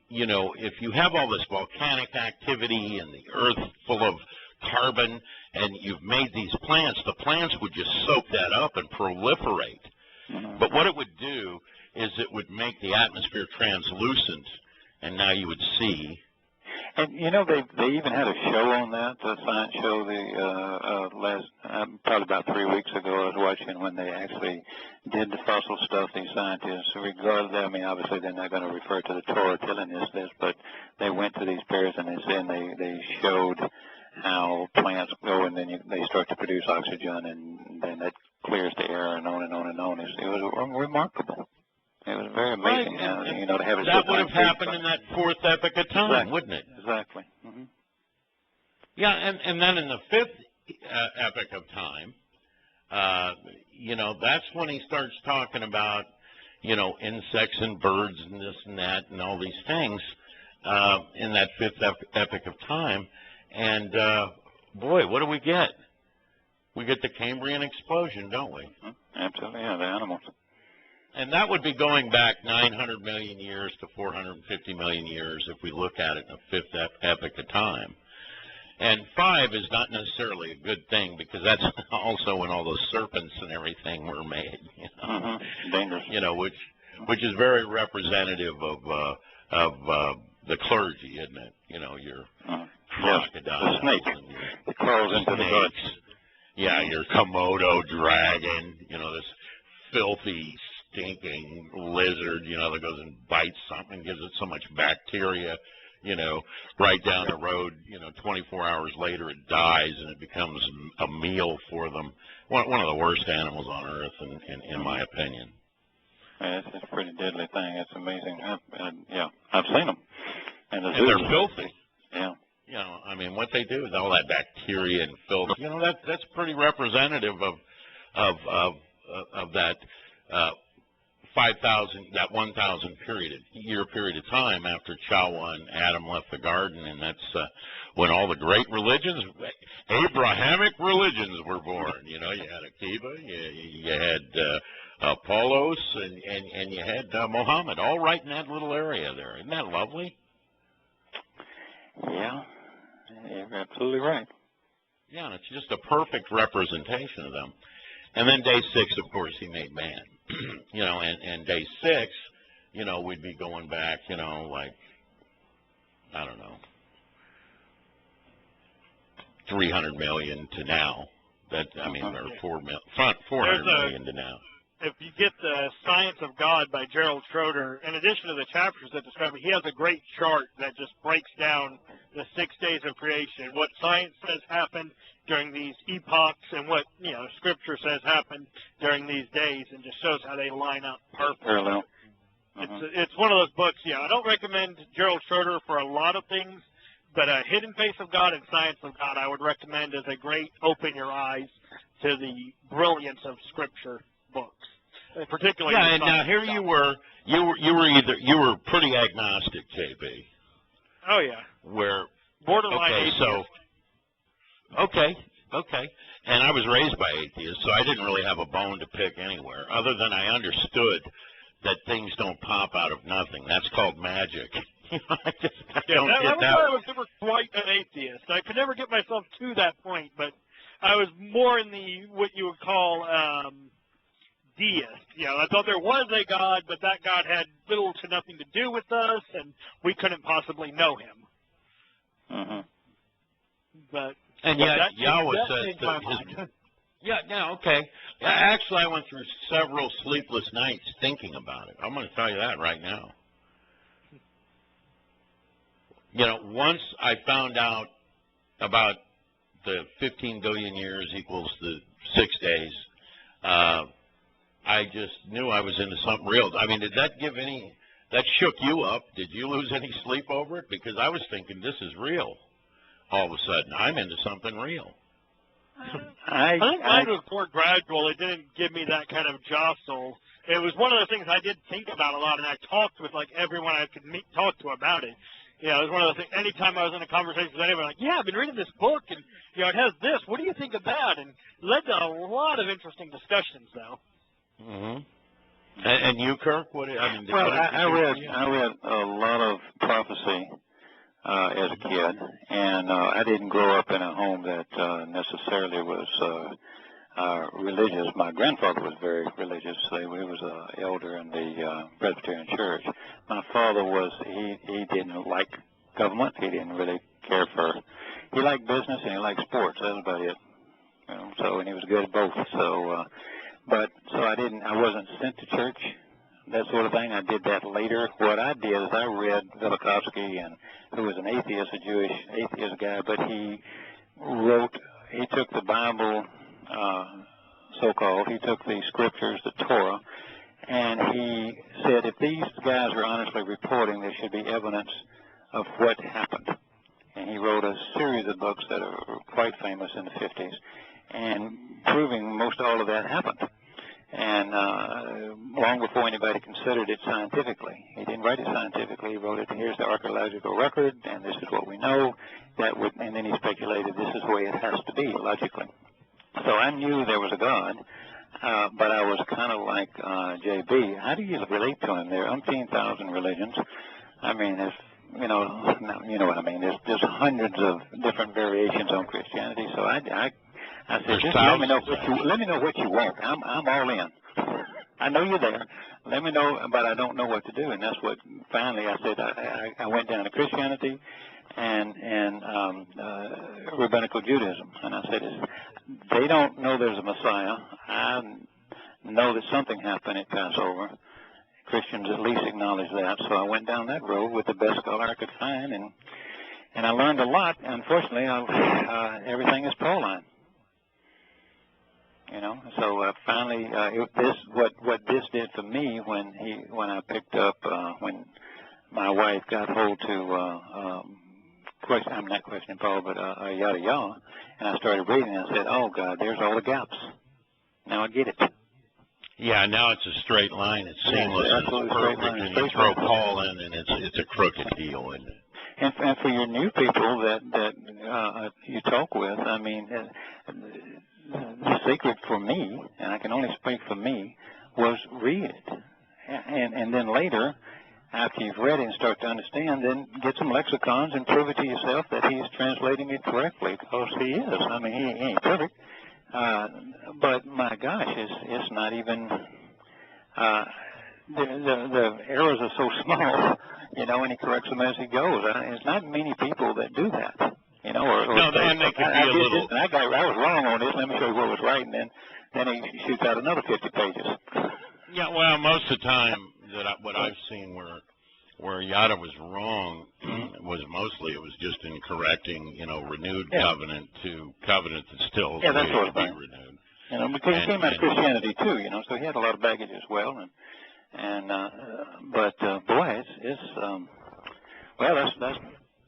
you know, if you have all this volcanic activity and the earth full of carbon, and you've made these plants, the plants would just soak that up and proliferate. But what it would do is it would make the atmosphere translucent, and now you would see. And you know, they even had a show on that, a science show. Probably about 3 weeks ago, I was watching when they actually did the fossil stuff. These scientists, regardless, I mean, obviously they're not going to refer to the Torah telling us this, but they went to these periods and they showed how plants go, and then they start to produce oxygen, and then that clears the air, and on and on and on. It was remarkable. It was very amazing, right. You know, to have it. That would have happened in that 4th epoch of time, exactly. Wouldn't it? Exactly. Yeah, and then in the 5th epoch of time, you know, that's when he starts talking about, you know, insects and birds and this and that and all these things. in that fifth epoch of time. And, boy, what do we get? We get the Cambrian explosion, don't we? Absolutely, yeah, the animals. And that would be going back 900 million years to 450 million years if we look at it in a fifth epoch of time. And 5 is not necessarily a good thing because that's also when all those serpents and everything were made. You know? Dangerous. You know, which is very representative of the clergy, isn't it? You know, your crocodiles, the snake. It crawls into the guts. Yeah, your Komodo dragon. You know, this filthy, stinking lizard. You know, that goes and bites something and gives it so much bacteria. You know, right down the road, you know, 24 hours later it dies and it becomes a meal for them. One of the worst animals on earth, in my opinion. Yeah, it's a pretty deadly thing. It's amazing. I've seen them. And they're filthy. Yeah. You know, I mean, what they do with all that bacteria and filth, you know, that's pretty representative of that 1,000 year period of time after Yahowah and Adam left the garden, and that's when all the great religions, Abrahamic religions, were born. You know, you had Akiba, you had Apollos, and you had Muhammad, all right in that little area there. Isn't that lovely? Yeah, you're absolutely right. Yeah, and it's just a perfect representation of them. And then day 6, of course, he made man. You know, and day 6, you know, we'd be going back, you know, like, I don't know, 300 million to now. That, I mean, or 400 million to now. If you get the Science of God by Gerald Schroeder, in addition to the chapters that describe it, he has a great chart that just breaks down the 6 days of creation, what science says happened during these epochs, and what, you know, Scripture says happened during these days, and just shows how they line up perfectly. Parallel. It's one of those books. Yeah, I don't recommend Gerald Schroeder for a lot of things, but Hidden Face of God and Science of God I would recommend as a great open your eyes to the brilliance of Scripture books, particularly. Yeah, and now here you were pretty agnostic, KB. Oh yeah. Where borderline okay, atheist. Okay. And I was raised by atheists, so I didn't really have a bone to pick anywhere, other than I understood that things don't pop out of nothing. That's called magic. I don't get that. I was never quite an atheist. I could never get myself to that point, but I was more in the what you would call deist. You know, I thought there was a God, but that God had little to nothing to do with us, and we couldn't possibly know him. But Yahweh says that okay. Actually, I went through several sleepless nights thinking about it. I'm going to tell you that right now. You know, once I found out about the 15 billion years equals the 6 days, I just knew I was into something real. I mean, did that that shook you up? Did you lose any sleep over it? Because I was thinking, this is real. All of a sudden, I'm into something real. I think mine was more gradual. It didn't give me that kind of jostle. It was one of the things I did think about a lot, and I talked with, like, everyone I could talk to about it. You know, it was one of the things, anytime I was in a conversation with anyone, like, yeah, I've been reading this book, and, you know, it has this. What do you think of that? And it led to a lot of interesting discussions, though. And you, Kirk? I read a lot of prophecy as a kid, and I didn't grow up in a home that necessarily was religious. My grandfather was very religious. He was an elder in the Presbyterian Church. My father he didn't like government. He didn't really care for. He liked business and he liked sports. That was about it. You know, so, and he was good at both. So, I wasn't sent to church, that sort of thing. I did that later. What I did is I read Velikovsky, who was an atheist, a Jewish atheist guy, but he took the Bible, so-called, he took the scriptures, the Torah, and he said if these guys are honestly reporting, there should be evidence of what happened. And he wrote a series of books that are quite famous in the 50s, and proving most all of that happened. And long before anybody considered it scientifically. He didn't write it scientifically. He wrote it, here's the archaeological record, and this is what we know. And then he speculated this is the way it has to be, logically. So I knew there was a God, but I was kind of like J.B. How do you relate to him? There are umpteen thousand religions. I mean, there's, you know what I mean. There's hundreds of different variations on Christianity. So I said, just let me know what you want. I'm all in. I know you're there. Let me know, but I don't know what to do. And that's what finally I said. I went down to Christianity and rabbinical Judaism. And I said, they don't know there's a Messiah. I know that something happened at Passover. Christians at least acknowledge that. So I went down that road with the best scholar I could find, and I learned a lot. Unfortunately, everything is pro-line. You know, so finally, what this did for me when I picked up when my wife got hold to I'm not questioning Paul, but yada yada, and I started reading. I said, "Oh God, there's all the gaps. Now I get it." Yeah, now it's a straight line. It's seamless. Yeah, and it's perfect. And you throw Paul in, and it's a crooked heel, isn't it? And for your new people that you talk with, I mean, the secret for me, and I can only speak for me, was read it, and then later, after you've read it and start to understand, then get some lexicons and prove it to yourself that he's translating it correctly, because he is. I mean, he ain't perfect. But my gosh, it's not even, the errors are so small, you know, and he corrects them as he goes. It's not many people that do that, you know. No, and they can be a little. I was wrong on this. Let me show you what was right, and then he shoots out another 50 pages. Yeah, well, most of the time what I've seen where Yada was wrong was mostly it was just in correcting, you know, renewed covenant to covenant that still that's needs sort to of be thing. renewed. You know, because he came out of Christianity too, you know, so he had a lot of baggage as well. But boy, it's well, that's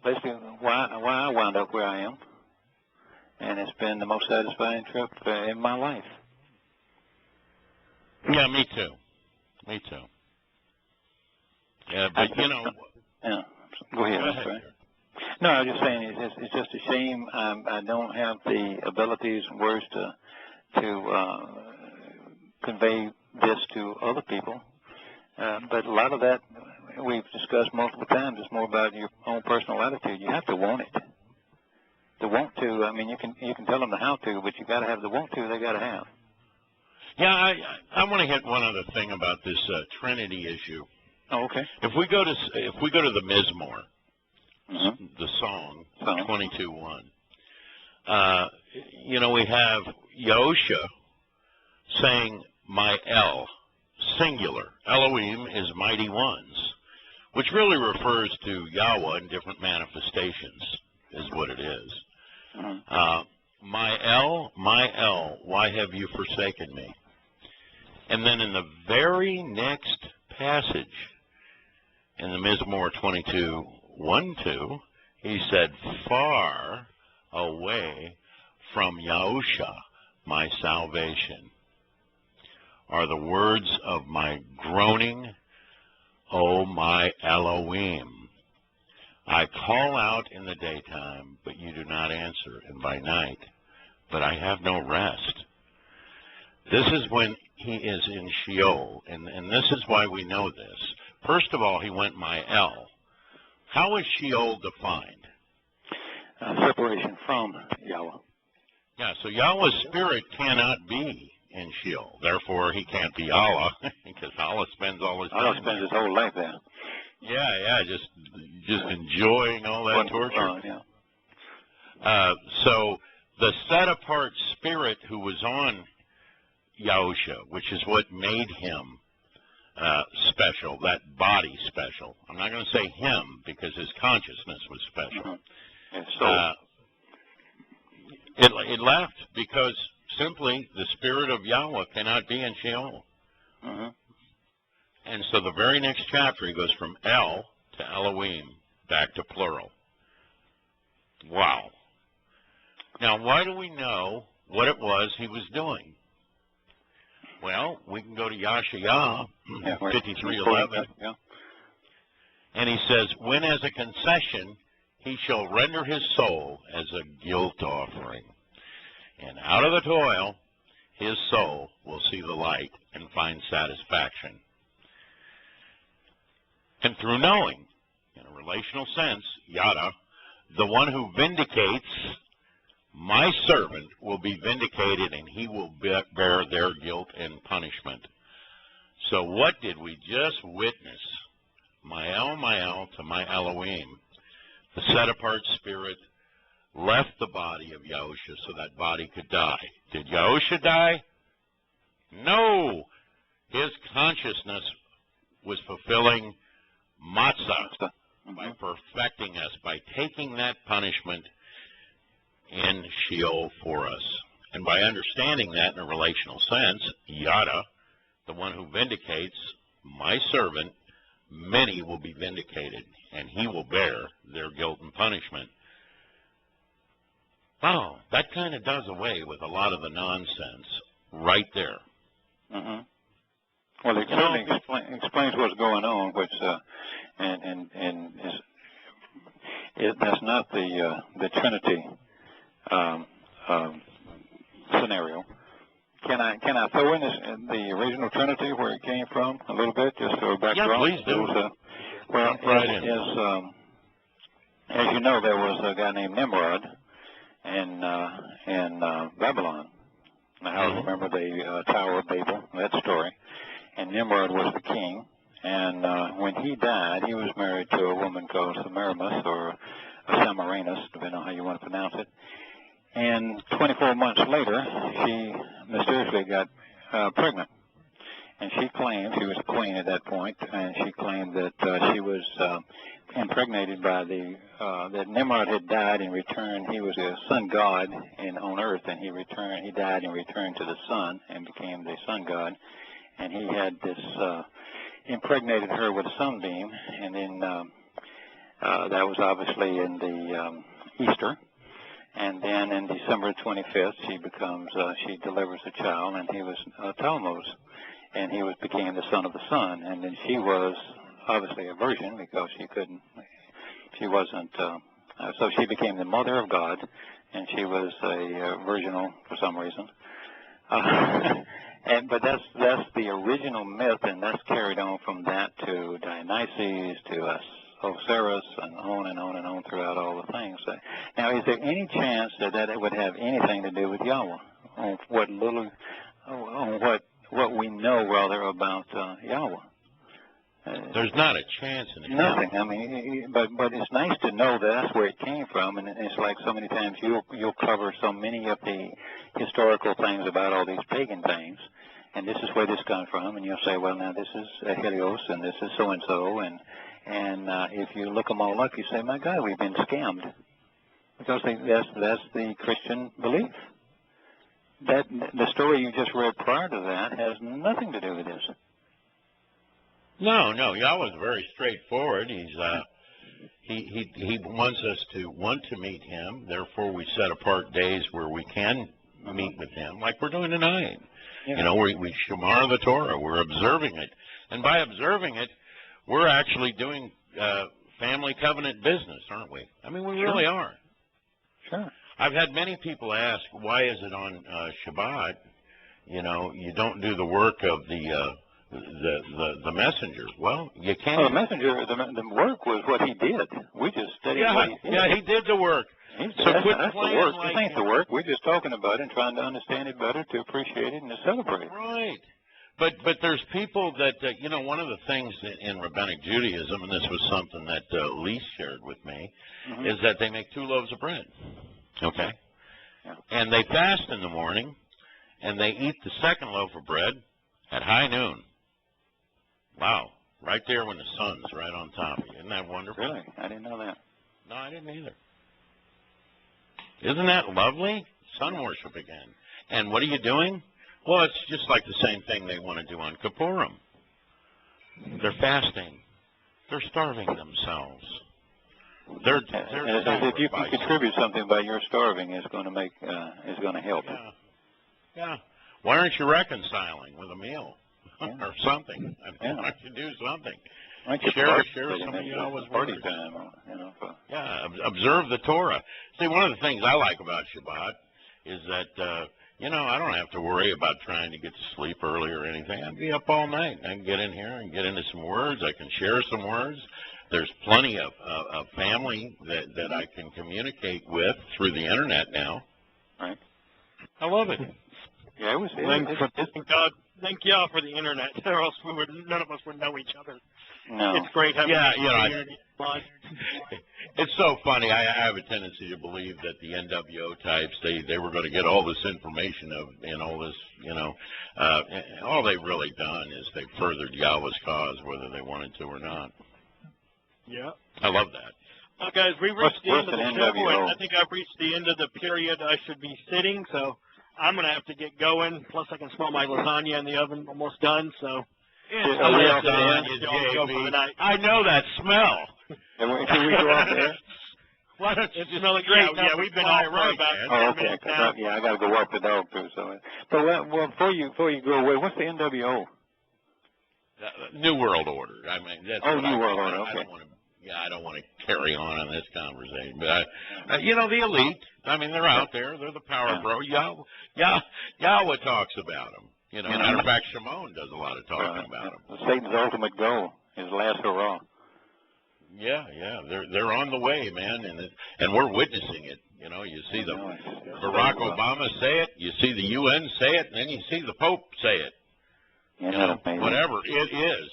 basically why I wound up where I am, and it's been the most satisfying trip in my life. Yeah, me too. Me too. Yeah, but you know. Yeah. Go ahead. I'm sorry. No, I was just saying it's just a shame I don't have the abilities and words to convey this to other people. But a lot of that we've discussed multiple times. It's more about your own personal attitude. You have to want it. The want to. I mean, you can tell them the how to, but you got to have the want to. They got to have. Yeah, I want to hit one other thing about this Trinity issue. Oh, okay. If we go to the Mizmor, the song 22:1, you know, we have Yahusha saying, "My El," singular. Elohim is mighty ones, which really refers to Yahweh in different manifestations, is what it is. My El, why have you forsaken me? And then in the very next passage, in the Mizmor 22:1-2, he said, "Far away from Yahusha, my salvation, are the words of my groaning, O my Elohim. I call out in the daytime, but you do not answer, and by night, but I have no rest." This is when he is in Sheol, and this is why we know this. First of all, he went my El. How is Sheol defined? Separation from Yahweh. Yeah, so Yahweh's spirit cannot be in Sheol. Therefore, he can't be Allah, because Allah spends all his time. Allah spends his whole life there. Yeah, just enjoying all that torture. So the set-apart spirit who was on Yahusha, which is what made him special, that body special. I'm not going to say him because his consciousness was special. It left because simply the spirit of Yahweh cannot be in Sheol. And so the very next chapter he goes from El to Elohim back to plural. Wow. Now, why do we know what it was he was doing? Well, we can go to Yahowah, Yeah, 53:11. Yeah. And he says, when as a concession he shall render his soul as a guilt offering. And out of the toil his soul will see the light and find satisfaction. And through knowing, in a relational sense, Yada, the one who vindicates, my servant will be vindicated, and he will bear their guilt and punishment. So what did we just witness? Ma'el to my Elohim. The set-apart spirit left the body of Yahusha so that body could die. Did Yahusha die? No. His consciousness was fulfilling matzah by perfecting us, by taking that punishment in Sheol for us. And by understanding that in a relational sense, Yada, the one who vindicates, my servant, many will be vindicated, and he will bear their guilt and punishment. Wow, that kind of does away with a lot of the nonsense right there. Mm-hmm. Well, it certainly explains what's going on, which that's not the Trinity scenario. Can I throw in the original Trinity where it came from a little bit, just for background? Yeah, please do. Well, as you know, there was a guy named Nimrod in Babylon. Now, remember the Tower of Babel, that story. And Nimrod was the king. And when he died, he was married to a woman called Semiramis, or Samaranus, depending on how you want to pronounce it. And 24 months later, she mysteriously got pregnant. And she claimed, she was a queen at that point, and she claimed that she was impregnated by that Nimrod had died and returned. He was a sun god on earth, and he died and returned to the sun and became the sun god. And he had impregnated her with a sunbeam, and then that was obviously in the Easter. And then in December 25th, she delivers a child, and he was Tammuz, and he became the son of the sun. And then she was obviously a virgin because so she became the mother of God, and she was a virginal for some reason. But that's the original myth, and that's carried on from that to Dionysus, to Osiris, and on and on and on throughout all the things. Now, is there any chance that it would have anything to do with Yahweh, on what we know rather about Yahweh? There's not a chance in it. Nothing. I mean, but it's nice to know that that's where it came from, and it's like so many times you'll cover so many of the historical things about all these pagan things, and this is where this comes from, and you'll say, well, now this is Helios, and this is so-and-so, and if you look them all up, you say, my God, we've been scammed, because that's the Christian belief. That the story you just read prior to that has nothing to do with this. No, Yahweh's very straightforward. He wants us to want to meet him. Therefore, we set apart days where we can meet with him, like we're doing tonight. Yeah. You know, we shamar the Torah. We're observing it, and by observing it, we're actually doing family covenant business, aren't we? I mean, we really are. Sure. I've had many people ask, why is it on Shabbat? You know, you don't do the work of the messenger. Well, you can't. Well, the messenger, the work was what he did. We just studied what he did. Yeah, he did the work. So quit playing the work. This ain't the work. We're just talking about it and trying to understand it better, to appreciate it and to celebrate it. Right. But there's people that, you know, one of the things in Rabbinic Judaism, and this was something that Lee shared with me, is that they make 2 loaves of bread. Okay? Yeah. And they fast in the morning, and they eat the second loaf of bread at high noon. Wow. Right there when the sun's right on top of you. Isn't that wonderful? Really? I didn't know that. No, I didn't either. Isn't that lovely? Sun worship again. And what are you doing? Well, it's just like the same thing they want to do on Kippurim. They're fasting. They're starving themselves. They're if you can contribute something by your starving, is going to help. Yeah. Why aren't you reconciling with a meal or something? I mean, Yeah. why don't you do something? Why don't you Share some of Yahweh's party words. time, you know, Yeah, observe the Torah. See, one of the things I like about Shabbat is that, you know, I don't have to worry about trying to get to sleep early or anything. I can be up all night. I can get in here and get into some words. I can share some words. There's plenty of family that I can communicate with through the internet now. Right. I love it. Yeah, it was. Thank y'all for the internet, or else none of us would know each other. No. It's great having community. It's so funny. I have a tendency to believe that the NWO types, they were going to get all this information and all this, you know, all they've really done is they've furthered Yahweh's cause, whether they wanted to or not. Yeah. I love that. Well, guys, we reached the end of the show, NWO? and I think I've reached the end of the period I should be sitting, so I'm going to have to get going. Plus, I can smell my lasagna in the oven, almost done, so. I know that smell. Can we go off there? Why don't you it's smelling great. Yeah, we've been off for about 10 minutes now. I got to go walk the dog too. So, but well, before you go away, what's the NWO? New World Order. I mean, that's New World Order. Okay. I don't want to carry on this conversation, but you know, the elite. I mean, they're out there. They're the power bro. Yahweh talks about them. You know, matter of fact, Shimon does a lot of talking about them. Satan's ultimate goal, his last hurrah. Yeah, they're on the way, man, and we're witnessing it. You know, you see the Barack Obama say it, you see the UN say it, and then you see the Pope say it. You know, whatever it is,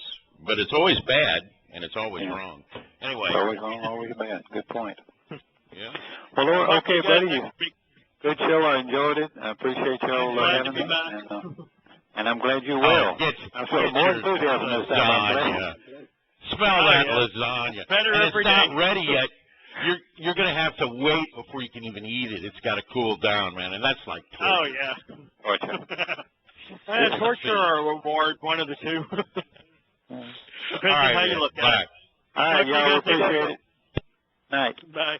but it's always bad and it's always wrong. Anyway, it's always wrong, always bad. Good point. Yeah. Well, Lord, okay, buddy. Good show. I enjoyed it. I appreciate y'all having me. And I'm glad you're well. I feel more enthusiasm this time. Smell that lasagna. Better and every it's day. not ready yet. You're going to have to wait before you can even eat it. It's got to cool down, man, and that's like torture. Oh, yeah. Torture or reward, one of the two. Depends on how you look at it. All right, y'all appreciate it. Night. Bye.